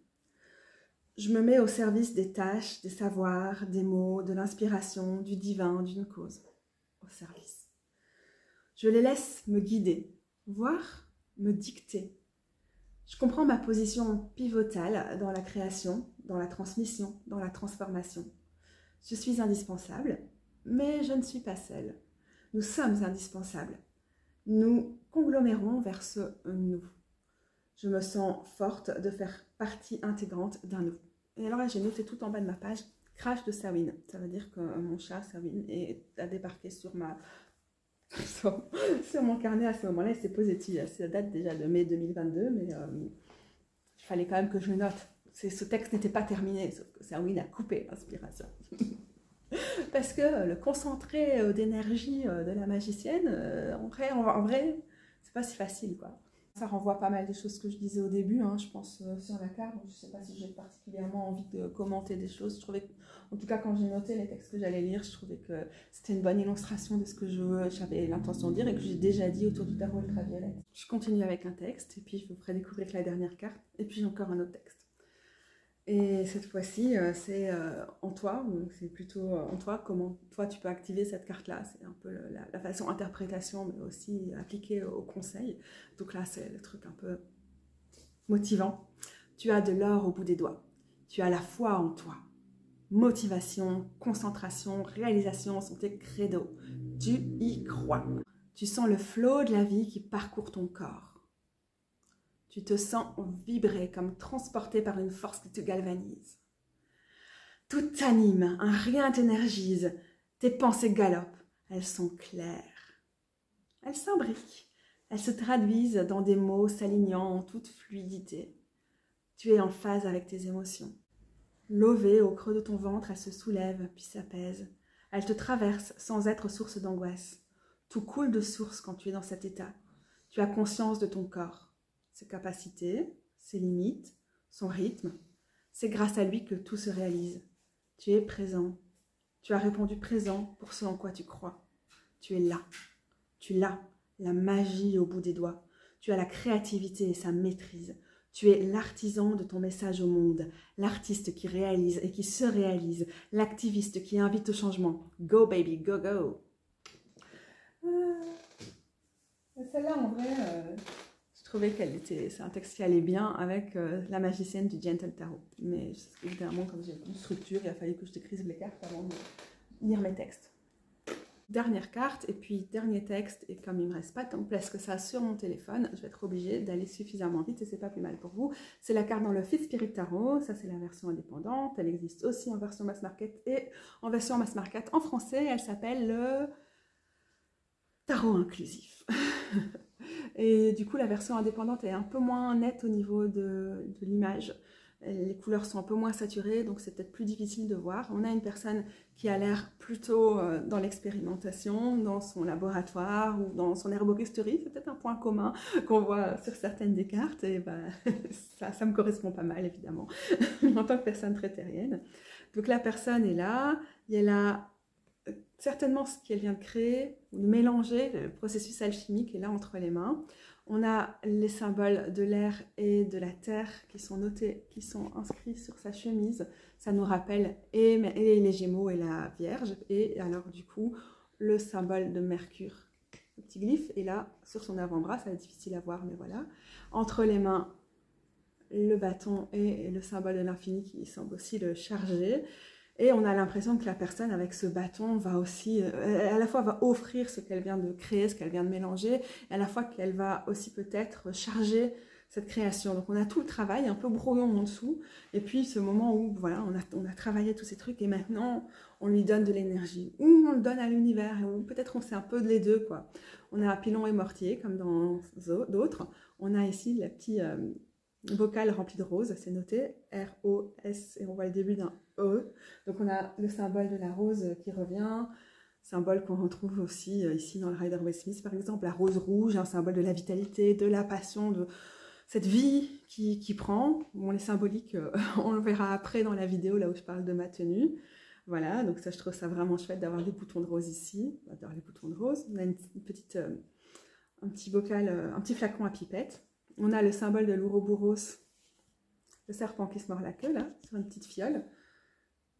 Je me mets au service des tâches, des savoirs, des mots, de l'inspiration, du divin, d'une cause. Au service. Je les laisse me guider, voire me dicter. Je comprends ma position pivotale dans la création, dans la transmission, dans la transformation. Je suis indispensable, mais je ne suis pas seule. Nous sommes indispensables. Nous conglomérons vers ce nous. Je me sens forte de faire partie intégrante d'un nous. Et alors là, j'ai noté tout en bas de ma page, crash de Samhain. Ça veut dire que mon chat Samhain a débarqué sur mon carnet à ce moment-là, et c'est positif. Ça date déjà de mai 2022, mais il fallait quand même que je le note. Ce texte n'était pas terminé, sauf que Samhain a coupé l'inspiration. Parce que le concentré d'énergie de la magicienne, en vrai, c'est pas si facile, quoi. Ça renvoie pas mal des choses que je disais au début, je pense, sur la carte. Je sais pas si j'ai particulièrement envie de commenter des choses. Je trouvais que, en tout cas, quand j'ai noté les textes que j'allais lire, je trouvais que c'était une bonne illustration de ce que j'avais l'intention de dire et que j'ai déjà dit autour du tarot ultraviolette. Je continue avec un texte, et puis je vous ferai découvrir la dernière carte, et puis encore un autre texte. Et cette fois-ci, c'est en toi, c'est plutôt en toi, comment toi tu peux activer cette carte-là. C'est un peu la façon interprétation, mais aussi appliquée au conseil. Donc là, c'est le truc un peu motivant. Tu as de l'or au bout des doigts. Tu as la foi en toi. Motivation, concentration, réalisation sont tes credos. Tu y crois. Tu sens le flot de la vie qui parcourt ton corps. Tu te sens vibrer comme transporté par une force qui te galvanise. Tout t'anime, un rien t'énergise. Tes pensées galopent, elles sont claires. Elles s'imbriquent, elles se traduisent dans des mots s'alignant en toute fluidité. Tu es en phase avec tes émotions. Levée au creux de ton ventre, elle se soulève puis s'apaise. Elle te traverse sans être source d'angoisse. Tout coule de source quand tu es dans cet état. Tu as conscience de ton corps. Ses capacités, ses limites, son rythme. C'est grâce à lui que tout se réalise. Tu es présent. Tu as répondu présent pour ce en quoi tu crois. Tu es là. Tu l'as. la magie au bout des doigts. Tu as la créativité et sa maîtrise. Tu es l'artisan de ton message au monde, l'artiste qui réalise et qui se réalise, l'activiste qui invite au changement. Go baby, go go. Celle-là, en vrai, je trouvais c'est un texte qui allait bien avec la magicienne du Gentle Tarot. Mais évidemment, comme j'ai une structure, il a fallu que je décrise les cartes avant de lire mes textes. Dernière carte et puis dernier texte, et comme il ne me reste pas tant de place que ça sur mon téléphone, je vais être obligée d'aller suffisamment vite et c'est pas plus mal pour vous. C'est la carte dans le Fifth Spirit Tarot, ça c'est la version indépendante, elle existe aussi en version mass market et en version mass market en français, elle s'appelle le Tarot inclusif. Et du coup la version indépendante est un peu moins nette au niveau de l'image. Les couleurs sont un peu moins saturées, donc c'est peut-être plus difficile de voir. On a une personne qui a l'air plutôt dans l'expérimentation, dans son laboratoire ou dans son herboristerie. C'est peut-être un point commun qu'on voit sur certaines des cartes. Et ben, ça me correspond pas mal, évidemment, en tant que personne très terrienne. Donc la personne est là, et elle a certainement ce qu'elle vient de créer, ou de mélanger, le processus alchimique est là entre les mains. On a les symboles de l'air et de la terre qui sont notés, qui sont inscrits sur sa chemise. Ça nous rappelle et les Gémeaux et la Vierge. Et alors du coup, le symbole de Mercure, le petit glyphe, est là sur son avant-bras. Ça va être difficile à voir, mais voilà. Entre les mains, le bâton et le symbole de l'infini qui semble aussi le charger. Et on a l'impression que la personne avec ce bâton va aussi, à la fois va offrir ce qu'elle vient de créer, ce qu'elle vient de mélanger, et à la fois qu'elle va aussi peut-être charger cette création. Donc on a tout le travail, un peu brouillon en dessous, et puis ce moment où voilà, on a travaillé tous ces trucs, et maintenant on lui donne de l'énergie, ou on le donne à l'univers, ou peut-être on sait un peu de les deux, quoi. On a pilon et mortier, comme dans d'autres. On a ici la petite vocal rempli de rose, c'est noté, R-O-S, et on voit le début d'un E. Donc on a le symbole de la rose qui revient, symbole qu'on retrouve aussi ici dans le Rider-Waite-Smith par exemple, la rose rouge, un symbole de la vitalité, de la passion, de cette vie qui prend. Bon, les symboliques, on le verra après dans la vidéo, là où je parle de ma tenue. Voilà, donc ça, je trouve ça vraiment chouette d'avoir des boutons de rose ici. J'adore les boutons de rose. On a un petit bocal, un petit flacon à pipette. On a le symbole de l'Ouroboros, le serpent qui se mord la queue, là, sur une petite fiole.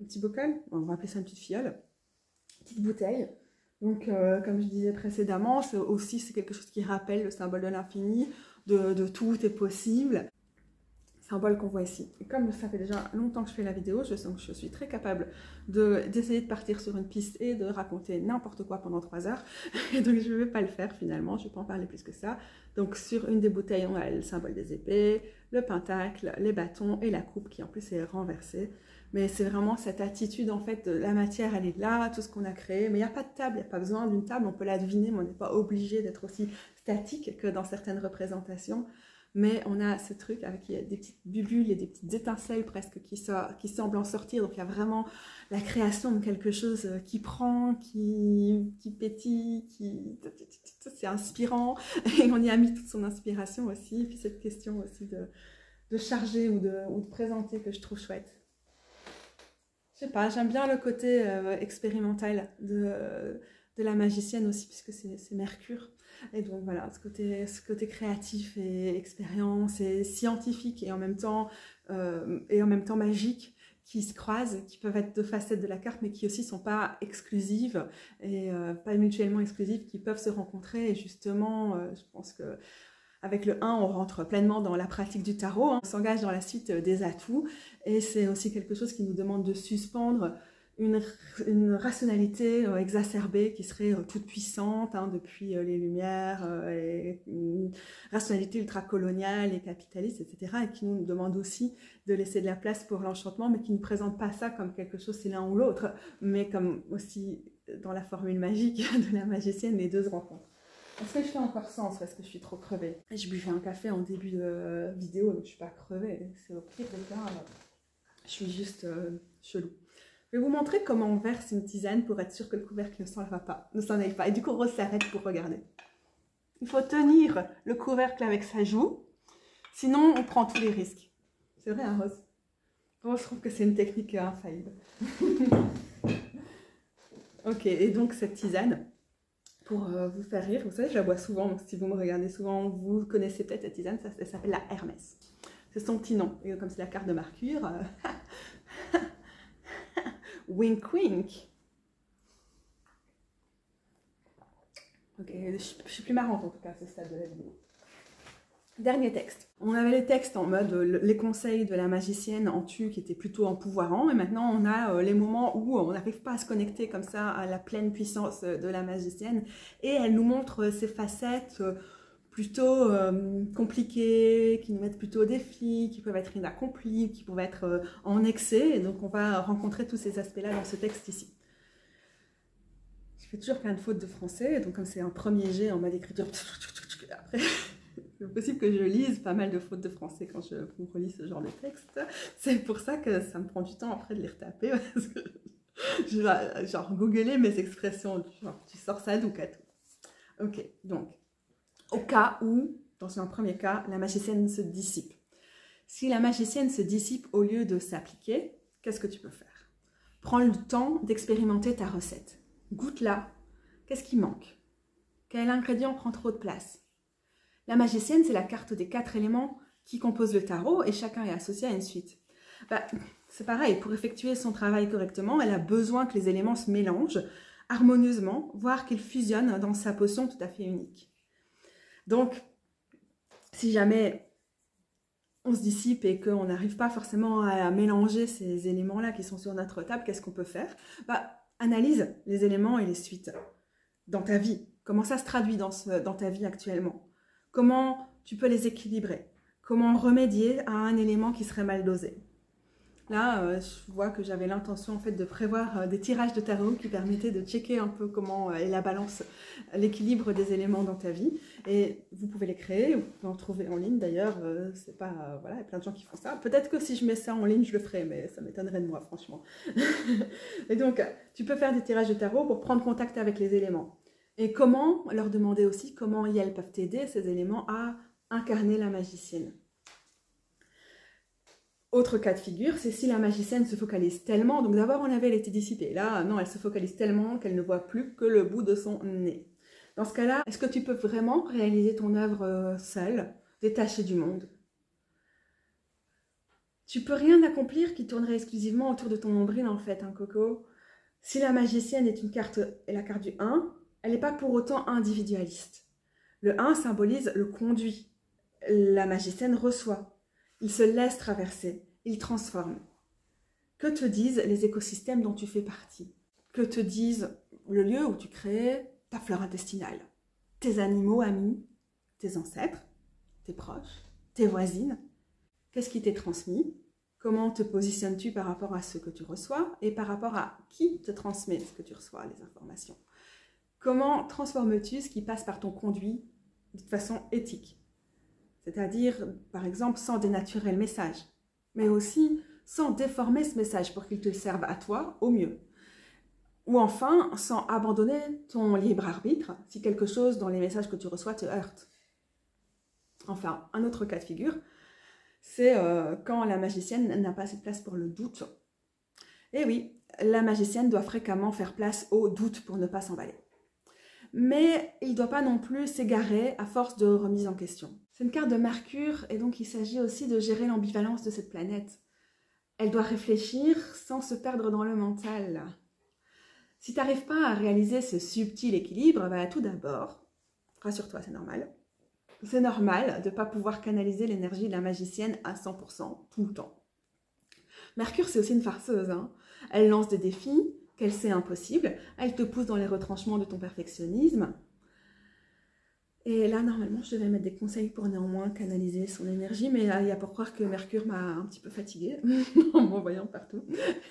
Un petit bocal, on va appeler ça une petite fiole. Petite bouteille. Donc, comme je disais précédemment, c'est quelque chose qui rappelle le symbole de l'infini, de tout est possible. Symbole qu'on voit ici. Et comme ça fait déjà longtemps que je fais la vidéo, je sens que je suis très capable d'essayer de partir sur une piste et de raconter n'importe quoi pendant 3 heures. Et donc je ne vais pas le faire finalement, je ne vais pas en parler plus que ça. Donc sur une des bouteilles, on a le symbole des épées, le pentacle, les bâtons et la coupe qui en plus est renversée. Mais c'est vraiment cette attitude en fait, de la matière elle est là, tout ce qu'on a créé. Mais il n'y a pas de table, il n'y a pas besoin d'une table, on peut la deviner, mais on n'est pas obligé d'être aussi statique que dans certaines représentations. Mais on a ce truc avec des petites bulles et des petites étincelles presque qui semblent en sortir. Donc il y a vraiment la création de quelque chose qui prend, qui pétille, c'est inspirant. Et on y a mis toute son inspiration aussi. Et puis cette question aussi de charger ou de présenter que je trouve chouette. Je sais pas, j'aime bien le côté expérimental de la magicienne aussi, puisque c'est Mercure. Et donc voilà, ce côté créatif et expérience et scientifique et en même temps magique qui se croisent, qui peuvent être 2 facettes de la carte, mais qui aussi ne sont pas exclusives et pas mutuellement exclusives, qui peuvent se rencontrer. Et justement, je pense que avec le 1, on rentre pleinement dans la pratique du tarot, hein. On s'engage dans la suite des atouts et c'est aussi quelque chose qui nous demande de suspendre une rationalité exacerbée qui serait toute puissante hein, depuis les Lumières, et une rationalité ultra-coloniale et capitaliste, etc. Et qui nous demande aussi de laisser de la place pour l'enchantement, mais qui ne présente pas ça comme quelque chose, c'est l'un ou l'autre, mais comme aussi dans la formule magique de la magicienne, les 2 se rencontrent. Est-ce que je fais encore sens ou est-ce que je suis trop crevée? Je buvais un café en début de vidéo, donc je ne suis pas crevée, c'est au pire des cas, je suis juste chelou. Je vais vous montrer comment on verse une tisane pour être sûr que le couvercle ne s'en aille pas. Et du coup, Rose s'arrête pour regarder. Il faut tenir le couvercle avec sa joue, sinon on prend tous les risques. C'est vrai, hein, Rose? Bon, je trouve que c'est une technique infaillible. Ok, et donc cette tisane, pour vous faire rire. Vous savez, je la bois souvent, donc si vous me regardez souvent, vous connaissez peut-être cette tisane, ça s'appelle la Hermès. C'est son petit nom, et comme c'est la carte de Mercure, wink wink. Ok, je suis plus marrante en tout cas à ce stade de la vidéo. Dernier texte. On avait les textes en mode les conseils de la magicienne en tu qui étaient plutôt empouvoirants, et maintenant on a les moments où on n'arrive pas à se connecter comme ça à la pleine puissance de la magicienne, et elle nous montre ses facettes plutôt compliquées, qui nous mettent plutôt au défi, qui peuvent être inaccomplies, qui peuvent être en excès, et donc on va rencontrer tous ces aspects-là dans ce texte ici. Je fais toujours plein de fautes de français, donc comme c'est un premier jet en mode écriture, après... C'est possible que je lise pas mal de fautes de français quand je vous relis ce genre de texte. C'est pour ça que ça me prend du temps après de les retaper. Parce que je vais genre googler mes expressions. Genre, tu sors ça d'où qu'à tout. Ok, donc, au cas où, dans un premier cas, la magicienne se dissipe. Si la magicienne se dissipe au lieu de s'appliquer, qu'est-ce que tu peux faire? Prends le temps d'expérimenter ta recette. Goûte-la. Qu'est-ce qui manque? Quel ingrédient prend trop de place? La magicienne, c'est la carte des 4 éléments qui composent le tarot et chacun est associé à une suite. C'est pareil, pour effectuer son travail correctement, elle a besoin que les éléments se mélangent harmonieusement, voire qu'ils fusionnent dans sa potion tout à fait unique. Donc, si jamais on se dissipe et qu'on n'arrive pas forcément à mélanger ces éléments-là qui sont sur notre table, qu'est-ce qu'on peut faire? Analyse les éléments et les suites dans ta vie. Comment ça se traduit dans ta vie actuellement? Comment tu peux les équilibrer? Comment remédier à un élément qui serait mal dosé? Là, je vois que j'avais l'intention en fait de prévoir des tirages de tarot qui permettaient de checker un peu comment est la balance, l'équilibre des éléments dans ta vie. Et vous pouvez les créer, vous pouvez en trouver en ligne d'ailleurs. C'est pas voilà, il y a plein de gens qui font ça. Peut-être que si je mets ça en ligne, je le ferai, mais ça m'étonnerait de moi, franchement. Et donc, tu peux faire des tirages de tarot pour prendre contact avec les éléments. Et comment leur demander aussi comment elles peuvent t'aider, ces éléments, à incarner la magicienne. Autre cas de figure, c'est si la magicienne se focalise tellement, donc d'abord on avait elle était dissipée, là non, elle se focalise tellement qu'elle ne voit plus que le bout de son nez. Dans ce cas-là, est-ce que tu peux vraiment réaliser ton œuvre seule, détachée du monde? Tu peux rien accomplir qui tournerait exclusivement autour de ton nombril en fait, hein, Coco. Si la magicienne est la carte du 1, elle n'est pas pour autant individualiste. Le 1 symbolise le conduit. La magicienne reçoit. Il se laisse traverser. Il transforme. Que te disent les écosystèmes dont tu fais partie? Que te disent le lieu où tu crées ta flore intestinale? Tes animaux amis? Tes ancêtres? Tes proches? Tes voisines? Qu'est-ce qui t'est transmis? Comment te positionnes-tu par rapport à ce que tu reçois? Et par rapport à qui te transmet ce que tu reçois, les informations? Comment transformes-tu ce qui passe par ton conduit de façon éthique? C'est-à-dire, par exemple, sans dénaturer le message, mais aussi sans déformer ce message pour qu'il te serve à toi au mieux. Ou enfin, sans abandonner ton libre arbitre si quelque chose dans les messages que tu reçois te heurte. Enfin, un autre cas de figure, c'est quand la magicienne n'a pas assez de place pour le doute. Et oui, la magicienne doit fréquemment faire place au doute pour ne pas s'emballer. Mais il ne doit pas non plus s'égarer à force de remise en question. C'est une carte de Mercure et donc il s'agit aussi de gérer l'ambivalence de cette planète. Elle doit réfléchir sans se perdre dans le mental. Si tu n'arrives pas à réaliser ce subtil équilibre, tout d'abord, rassure-toi, c'est normal. C'est normal de ne pas pouvoir canaliser l'énergie de la magicienne à 100% tout le temps. Mercure, c'est aussi une farceuse, hein. Elle lance des défis qu'elle sait impossibles, elle te pousse dans les retranchements de ton perfectionnisme. Et là, normalement, je devais mettre des conseils pour néanmoins canaliser son énergie, mais là, il y a pour croire que Mercure m'a un petit peu fatiguée en m'envoyant partout.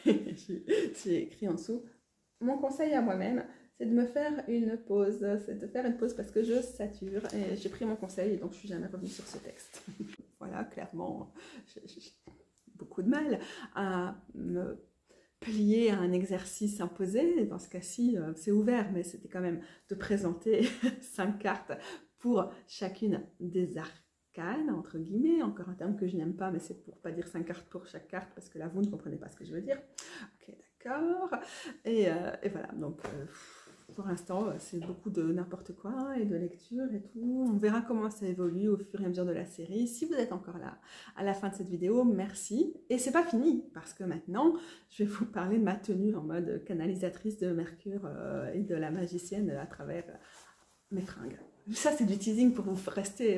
J'ai écrit en dessous, mon conseil à moi-même, c'est de me faire une pause, c'est de faire une pause parce que je sature, et j'ai pris mon conseil, et donc je ne suis jamais revenue sur ce texte. Voilà, clairement, j'ai beaucoup de mal à me plier à un exercice imposé. Dans ce cas-ci, c'est ouvert, mais c'était quand même de présenter 5 cartes pour chacune des arcanes, entre guillemets, encore un terme que je n'aime pas, mais c'est pour pas dire 5 cartes pour chaque carte, parce que là, vous ne comprenez pas ce que je veux dire. Ok, d'accord. Et voilà, donc pour l'instant, c'est beaucoup de n'importe quoi et de lecture et tout. On verra comment ça évolue au fur et à mesure de la série. Si vous êtes encore là à la fin de cette vidéo, merci. Et c'est pas fini, parce que maintenant, je vais vous parler de ma tenue en mode canalisatrice de Mercure et de la magicienne à travers mes fringues. Ça, c'est du teasing pour vous faire rester.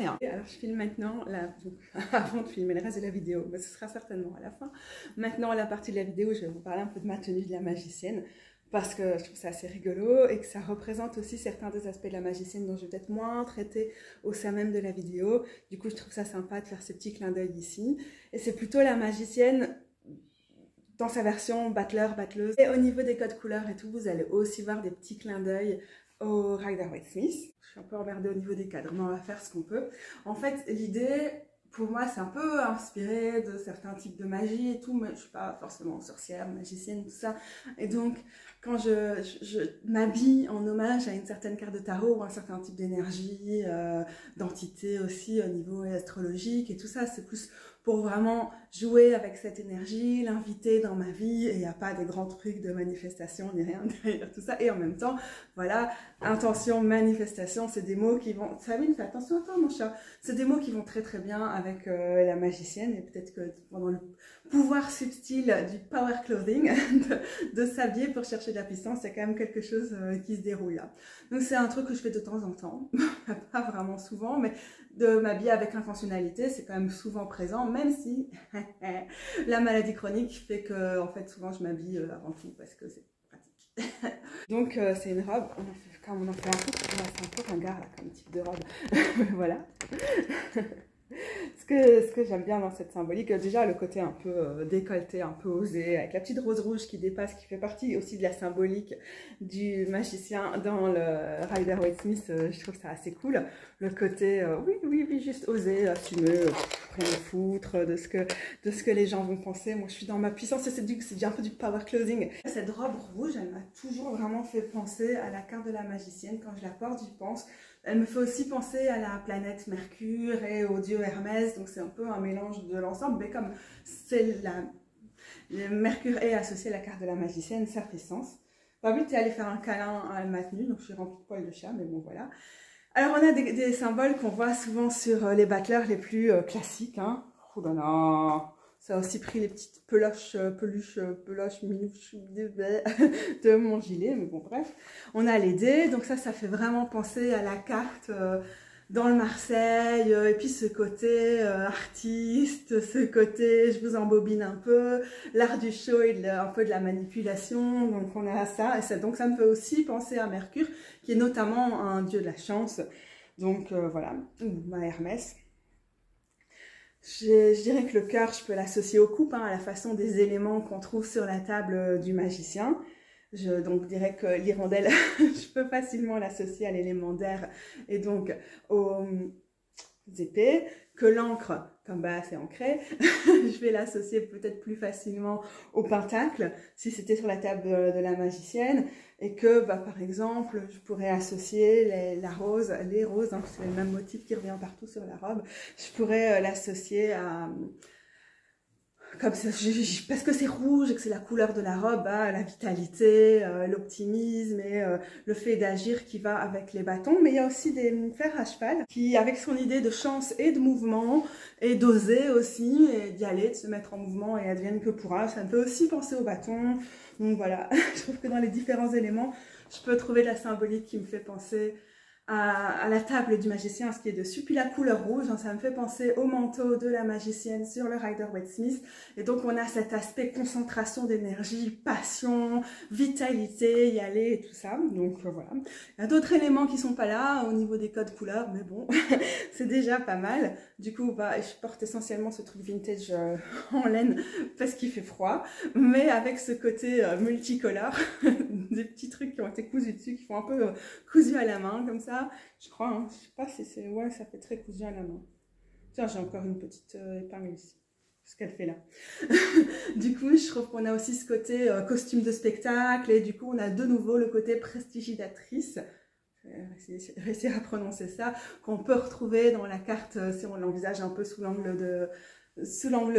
Hein. Et alors, je filme maintenant, avant de filmer le reste de la vidéo, mais ce sera certainement à la fin. Maintenant, la partie de la vidéo, je vais vous parler un peu de ma tenue de la magicienne, parce que je trouve ça assez rigolo et que ça représente aussi certains des aspects de la magicienne dont je vais peut-être moins traiter au sein même de la vidéo. Du coup, je trouve ça sympa de faire ces petits clins d'œil ici. Et c'est plutôt la magicienne dans sa version battleur-battleuse. Et au niveau des codes couleurs et tout, vous allez aussi voir des petits clins d'œil au Rider-Waite-Smith. Je suis un peu emmerdée au niveau des cadres, mais on va faire ce qu'on peut. En fait, l'idée, pour moi, c'est un peu inspiré de certains types de magie et tout, mais je suis pas forcément sorcière, magicienne, tout ça. Et donc, quand je m'habille en hommage à une certaine carte de tarot ou un certain type d'énergie, d'entité aussi au niveau astrologique et tout ça, c'est plus pour vraiment jouer avec cette énergie, l'inviter dans ma vie, et il n'y a pas des grands trucs de manifestation ni rien derrière tout ça. Et en même temps, voilà, intention, manifestation, c'est des mots qui vont... Sabine, fais attention à toi, mon chat. C'est des mots qui vont très très bien avec la magicienne, et peut-être que pendant le pouvoir subtil du power clothing, de s'habiller pour chercher de la puissance, il y a quand même quelque chose qui se déroule là. Donc c'est un truc que je fais de temps en temps, pas vraiment souvent, mais de m'habiller avec intentionnalité, c'est quand même souvent présent, même si la maladie chronique fait que, en fait, souvent je m'habille avant tout parce que c'est pratique. Donc c'est une robe, comme on en fait un peu, c'est un peu ringard là, comme type de robe, voilà. Ce que j'aime bien dans cette symbolique, déjà le côté un peu décolleté, un peu osé, avec la petite rose rouge qui dépasse, qui fait partie aussi de la symbolique du magicien dans le Rider-Waite-Smith, je trouve ça assez cool. Le côté, oui, juste osé, assumer, rien à foutre de ce que les gens vont penser. Moi je suis dans ma puissance et c'est un peu du power clothing. Cette robe rouge, elle m'a toujours vraiment fait penser à la carte de la magicienne. Quand je la porte, j'y pense. Elle me fait aussi penser à la planète Mercure et au dieu Hermès, donc c'est un peu un mélange de l'ensemble, mais comme Mercure est associé à la carte de la magicienne, ça fait sens. Bah, t'es allé faire un câlin à ma tenue, donc je suis remplie de poils de chat, mais bon voilà. Alors on a des symboles qu'on voit souvent sur les battleurs les plus classiques, hein. Oh là là, ça a aussi pris les petites peluches minouches de mon gilet, mais bon bref. On a les dés, donc ça fait vraiment penser à la carte dans le Marseille, et puis ce côté artiste, ce côté je vous embobine un peu, l'art du show et un peu de la manipulation, donc on a ça, et donc ça me fait aussi penser à Mercure, qui est notamment un dieu de la chance, donc voilà, ou à Hermès. Je dirais que le cœur, je peux l'associer aux coupes, hein, à la façon des éléments qu'on trouve sur la table du magicien. Je dirais que l'hirondelle, je peux facilement l'associer à l'élément d'air et donc aux épées. Que l'encre, comme bah c'est ancré, je vais l'associer peut-être plus facilement au pentacle, si c'était sur la table de la magicienne. Et que, bah, par exemple, je pourrais associer les roses, hein, c'est le même motif qui revient partout sur la robe. Je pourrais l'associer à... Comme ça, parce que c'est rouge et que c'est la couleur de la robe, hein, la vitalité, l'optimisme et le fait d'agir qui va avec les bâtons. Mais il y a aussi des fers à cheval qui, avec son idée de chance et de mouvement, et d'oser aussi, et d'y aller, de se mettre en mouvement et advienne que pourra, ça me fait aussi penser au bâton. Donc voilà, je trouve que dans les différents éléments, je peux trouver de la symbolique qui me fait penser à la table du magicien, ce qui est dessus, puis la couleur rouge, hein, ça me fait penser au manteau de la magicienne sur le Rider-Waite-Smith, et donc on a cet aspect concentration d'énergie, passion, vitalité, y aller et tout ça, donc voilà. Il y a d'autres éléments qui sont pas là au niveau des codes couleurs, mais bon, c'est déjà pas mal. Du coup, bah, je porte essentiellement ce truc vintage en laine parce qu'il fait froid, mais avec ce côté multicolore, des petits trucs qui ont été cousus dessus, qui font un peu cousu à la main, comme ça, je crois, hein. Je sais pas si c'est... Ouais, ça fait très cousu à la main. Tiens, j'ai encore une petite épingle ici. Ce qu'elle fait là. Du coup, je trouve qu'on a aussi ce côté costume de spectacle, et du coup, on a de nouveau le côté prestigidatrice. Je vais réussir à prononcer ça, qu'on peut retrouver dans la carte si on l'envisage un peu sous l'angle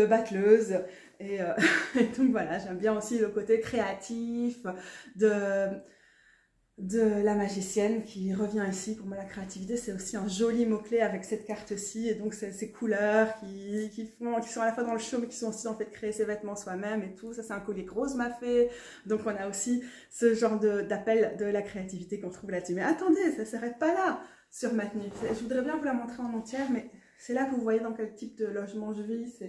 battleuse. Et donc voilà, j'aime bien aussi le côté créatif, de la magicienne qui revient ici. Pour moi, la créativité, c'est aussi un joli mot-clé avec cette carte-ci. Et donc, ces couleurs qui sont à la fois dans le show, mais qui sont aussi en fait créer ses vêtements soi-même et tout. Ça, c'est un collier que Rose m'a fait. Donc, on a aussi ce genre d'appel de la créativité qu'on trouve là-dessus. Mais attendez, ça ne s'arrête pas là sur ma tenue. Je voudrais bien vous la montrer en entière, mais c'est là que vous voyez dans quel type de logement je vis.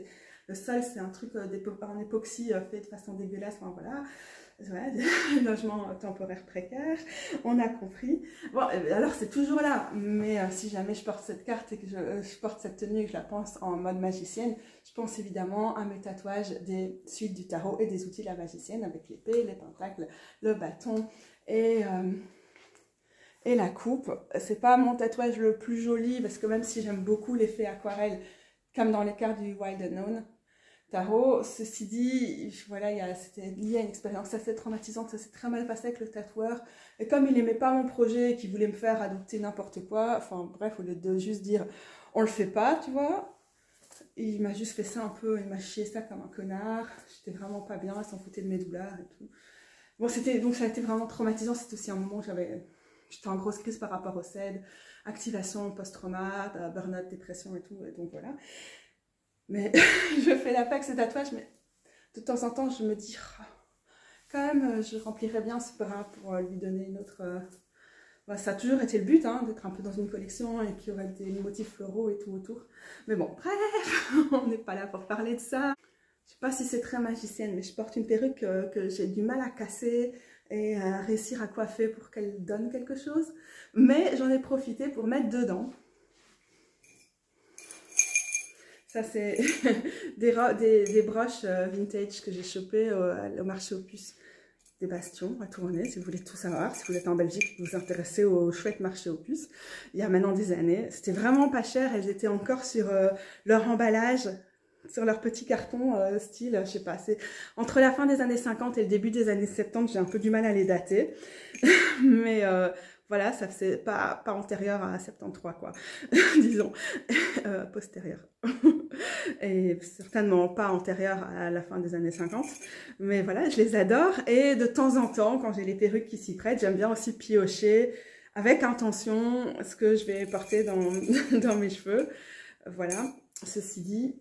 Le sol, c'est un truc en époxy fait de façon dégueulasse. Enfin, voilà. Ouais, logement temporaire précaire, on a compris. Bon, alors c'est toujours là, mais si jamais je porte cette carte et que je porte cette tenue et que je la pense en mode magicienne, je pense évidemment à mes tatouages des suites du tarot et des outils de la magicienne avec l'épée, les pentacles, le bâton et la coupe. C'est pas mon tatouage le plus joli parce que même si j'aime beaucoup l'effet aquarelle, comme dans les cartes du Wild Unknown Tarot, ceci dit, voilà, c'était lié à une expérience assez traumatisante, ça s'est très mal passé avec le tatoueur, et comme il n'aimait pas mon projet et qu'il voulait me faire adopter n'importe quoi, enfin bref, au lieu de juste dire on le fait pas, tu vois, il m'a juste fait ça un peu, il m'a chié ça comme un connard, j'étais vraiment pas bien, il s'en foutait de mes douleurs et tout. Bon, donc ça a été vraiment traumatisant, c'était aussi un moment où j'étais en grosse crise par rapport au CED, activation post-trauma, burn-out, dépression et tout, et donc voilà. Mais je fais la paix avec ce tatouage, mais de temps en temps, je me dis, oh, quand même, je remplirais bien ce bras pour lui donner une autre... Bah, ça a toujours été le but, hein, d'être un peu dans une collection et qu'il y aurait des motifs floraux et tout autour. Mais bon, bref, on n'est pas là pour parler de ça. Je sais pas si c'est très magicienne, mais je porte une perruque que j'ai du mal à casser et à réussir à coiffer pour qu'elle donne quelque chose. Mais j'en ai profité pour mettre dedans. Ça, c'est des broches vintage que j'ai chopées au marché aux puces des Bastions à Tournai. Si vous voulez tout savoir, si vous êtes en Belgique, vous vous intéressez au chouette marché aux puces, il y a maintenant des années. C'était vraiment pas cher, elles étaient encore sur leur emballage, sur leur petit carton style, je sais pas, c'est entre la fin des années 50 et le début des années 70, j'ai un peu du mal à les dater. Mais voilà, ça c'est pas antérieur à 73 quoi, disons, postérieur. Et certainement pas antérieur à la fin des années 50. Mais voilà, je les adore. Et de temps en temps, quand j'ai les perruques qui s'y prêtent, j'aime bien aussi piocher avec intention ce que je vais porter dans mes cheveux. Voilà, ceci dit,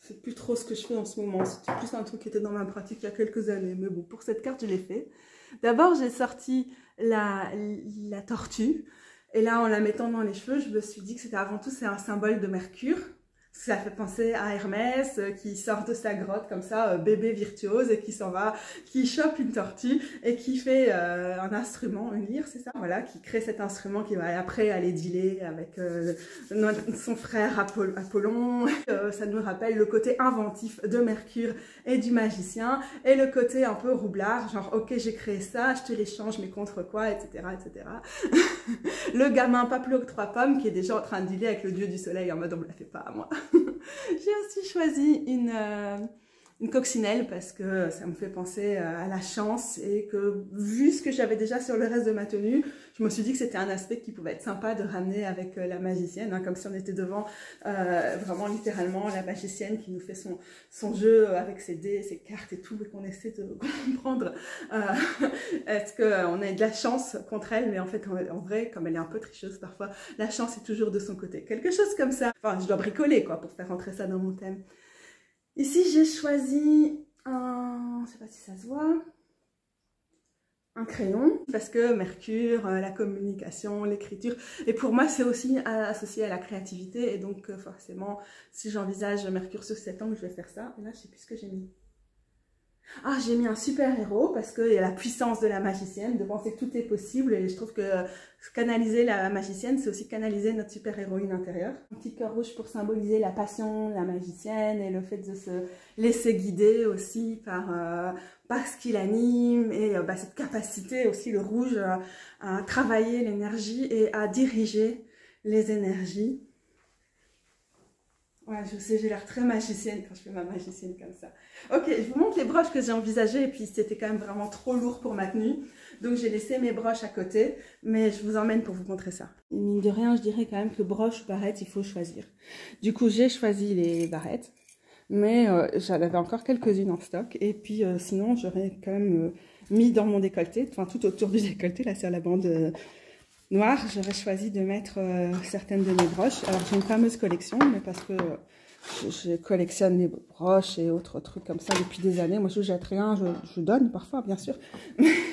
c'est plus trop ce que je fais en ce moment. C'était plus un truc qui était dans ma pratique il y a quelques années. Mais bon, pour cette carte, je l'ai fait. D'abord, j'ai sorti la tortue. Et là, en la mettant dans les cheveux, je me suis dit que c'était avant tout, c'est un symbole de Mercure. Ça fait penser à Hermès qui sort de sa grotte comme ça, bébé virtuose, et qui s'en va, qui chope une tortue et qui fait un instrument, une lyre, c'est ça? Voilà, qui crée cet instrument qui va après aller dealer avec son frère Apollon. Ça nous rappelle le côté inventif de Mercure et du magicien, et le côté un peu roublard, genre ok j'ai créé ça, je te l'échange mais contre quoi, etc. etc. Le gamin pas plus haut que 3 pommes qui est déjà en train de dealer avec le dieu du soleil en mode on me la fait pas à moi. J'ai aussi choisi une coccinelle parce que ça me fait penser à la chance et que vu ce que j'avais déjà sur le reste de ma tenue, je me suis dit que c'était un aspect qui pouvait être sympa de ramener avec la magicienne, hein, comme si on était devant vraiment littéralement la magicienne qui nous fait son jeu avec ses dés, ses cartes et tout, et qu'on essaie de comprendre est-ce qu'on a de la chance contre elle, mais en fait en vrai, comme elle est un peu tricheuse parfois, la chance est toujours de son côté. Quelque chose comme ça. Enfin, je dois bricoler quoi pour faire rentrer ça dans mon thème. Ici, j'ai choisi un, je sais pas si ça se voit, un crayon, parce que Mercure, la communication, l'écriture, et pour moi, c'est aussi associé à la créativité, et donc forcément, si j'envisage Mercure sur 7 ans, je vais faire ça. Et là, je sais plus ce que j'ai mis. Ah, j'ai mis un super héros parce qu'il y a la puissance de la magicienne, de penser que tout est possible, et je trouve que canaliser la magicienne, c'est aussi canaliser notre super héroïne intérieure. Un petit cœur rouge pour symboliser la passion de la magicienne et le fait de se laisser guider aussi par ce qui l'anime, et cette capacité aussi, le rouge, à travailler l'énergie et à diriger les énergies. Ouais, je sais, j'ai l'air très magicienne quand je fais ma magicienne comme ça. Ok, je vous montre les broches que j'ai envisagées, et puis c'était quand même vraiment trop lourd pour ma tenue. Donc j'ai laissé mes broches à côté, mais je vous emmène pour vous montrer ça. Mine de rien, je dirais quand même que broche ou barrette, il faut choisir. Du coup, j'ai choisi les barrettes, mais j'en avais encore quelques-unes en stock. Et puis sinon, j'aurais quand même mis dans mon décolleté, enfin tout autour du décolleté, là sur la bande noire, j'aurais choisi de mettre certaines de mes broches. Alors j'ai une fameuse collection, mais parce que je collectionne les broches et autres trucs comme ça depuis des années. Moi je jette rien, je donne parfois bien sûr,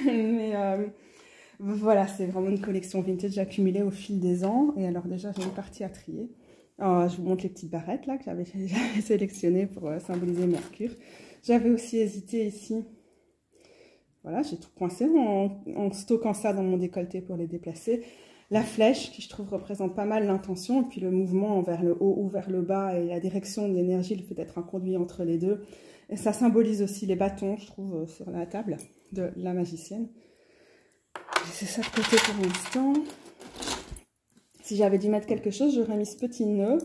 mais voilà, c'est vraiment une collection vintage accumulée au fil des ans. Et alors déjà j'ai une partie à trier. Alors, je vous montre les petites barrettes là que j'avais sélectionnées pour symboliser Mercure. J'avais aussi hésité ici. Voilà, j'ai tout coincé en stockant ça dans mon décolleté pour les déplacer. La flèche, qui je trouve représente pas mal l'intention, et puis le mouvement vers le haut ou vers le bas, et la direction de l'énergie, le fait d'être un conduit entre les deux. Et ça symbolise aussi les bâtons, je trouve, sur la table de la magicienne. C'est ça de côté pour l'instant. Si j'avais dû mettre quelque chose, j'aurais mis ce petit nœud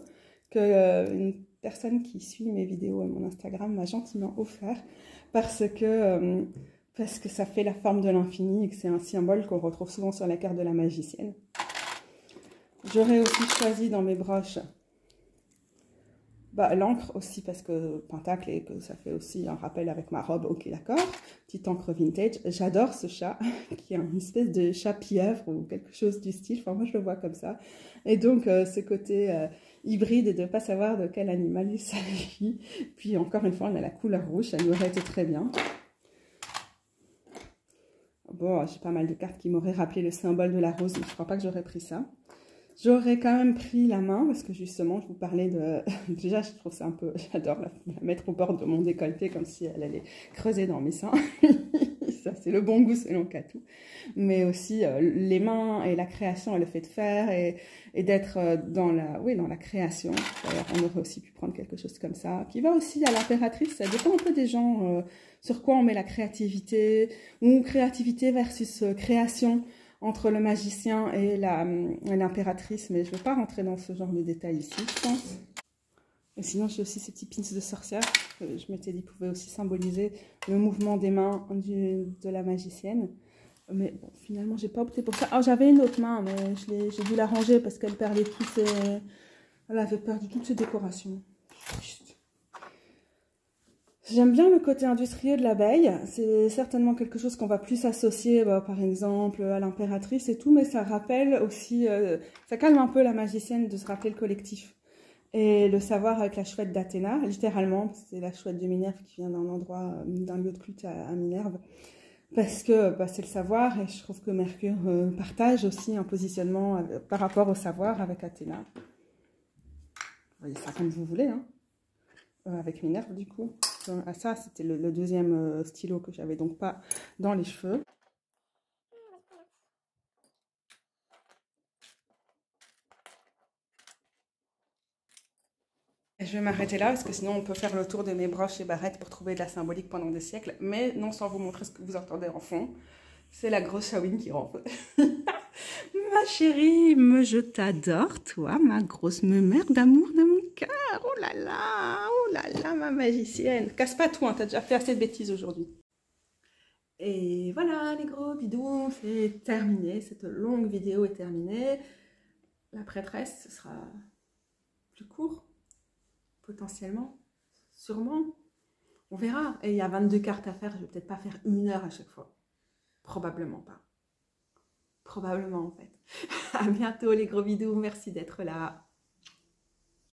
que une personne qui suit mes vidéos et mon Instagram m'a gentiment offert parce que ça fait la forme de l'infini et que c'est un symbole qu'on retrouve souvent sur la carte de la magicienne. J'aurais aussi choisi dans mes broches l'encre aussi parce que pentacle et que ça fait aussi un rappel avec ma robe, ok d'accord, petite encre vintage. J'adore ce chat qui est une espèce de chat pieuvre ou quelque chose du style, enfin moi je le vois comme ça. Et donc ce côté hybride et de ne pas savoir de quel animal il s'agit. Puis encore une fois on a la couleur rouge, ça nous aurait été très bien. Bon, j'ai pas mal de cartes qui m'auraient rappelé le symbole de la rose, mais je crois pas que j'aurais pris ça. J'aurais quand même pris la main, parce que justement, je vous parlais de... Déjà, je trouve ça un peu... J'adore la mettre au bord de mon décolleté, comme si elle allait creuser dans mes seins. Ça, c'est le bon goût selon Katou. Mais aussi, les mains et la création et le fait de faire, et d'être dans la création. D'ailleurs, on aurait aussi pu prendre quelque chose comme ça, qui va aussi à l'impératrice. Ça dépend un peu des gens, sur quoi on met la créativité, ou créativité versus création, entre le magicien et l'impératrice, mais je ne vais pas rentrer dans ce genre de détails ici, je pense. Et sinon, j'ai aussi ces petits pins de sorcière, que je m'étais dit pouvaient aussi symboliser le mouvement des mains de la magicienne. Mais bon, finalement, j'ai pas opté pour ça. Ah, j'avais une autre main, mais j'ai dû la ranger parce qu'elle perdait elle avait perdu toutes ses décorations. J'aime bien le côté industriel de l'abeille, c'est certainement quelque chose qu'on va plus associer par exemple à l'impératrice et tout, mais ça rappelle aussi, ça calme un peu la magicienne de se rappeler le collectif. Et le savoir avec la chouette d'Athéna, littéralement, c'est la chouette de Minerve qui vient d'un endroit, d'un lieu de culte à Minerve, parce que c'est le savoir et je trouve que Mercure partage aussi un positionnement par rapport au savoir avec Athéna. Vous voyez ça comme vous voulez, hein. Avec Minerve du coup. Ça c'était le deuxième stylo que j'avais donc pas dans les cheveux. Et je vais m'arrêter là parce que sinon on peut faire le tour de mes broches et barrettes pour trouver de la symbolique pendant des siècles, mais non sans vous montrer ce que vous entendez en fond. C'est la grosse Shawin qui rentre. Ma chérie, je t'adore, toi, ma grosse mère d'amour de mon cœur. Oh là là, ma magicienne. Casse pas tout, hein, t'as déjà fait assez de bêtises aujourd'hui. Et voilà, les gros bidous, c'est terminé. Cette longue vidéo est terminée. La prêtresse, ce sera plus court, potentiellement, sûrement. On verra. Et il y a 22 cartes à faire, je vais peut-être pas faire 1 heure à chaque fois. Probablement pas. Probablement en fait. À bientôt les gros bidous, merci d'être là.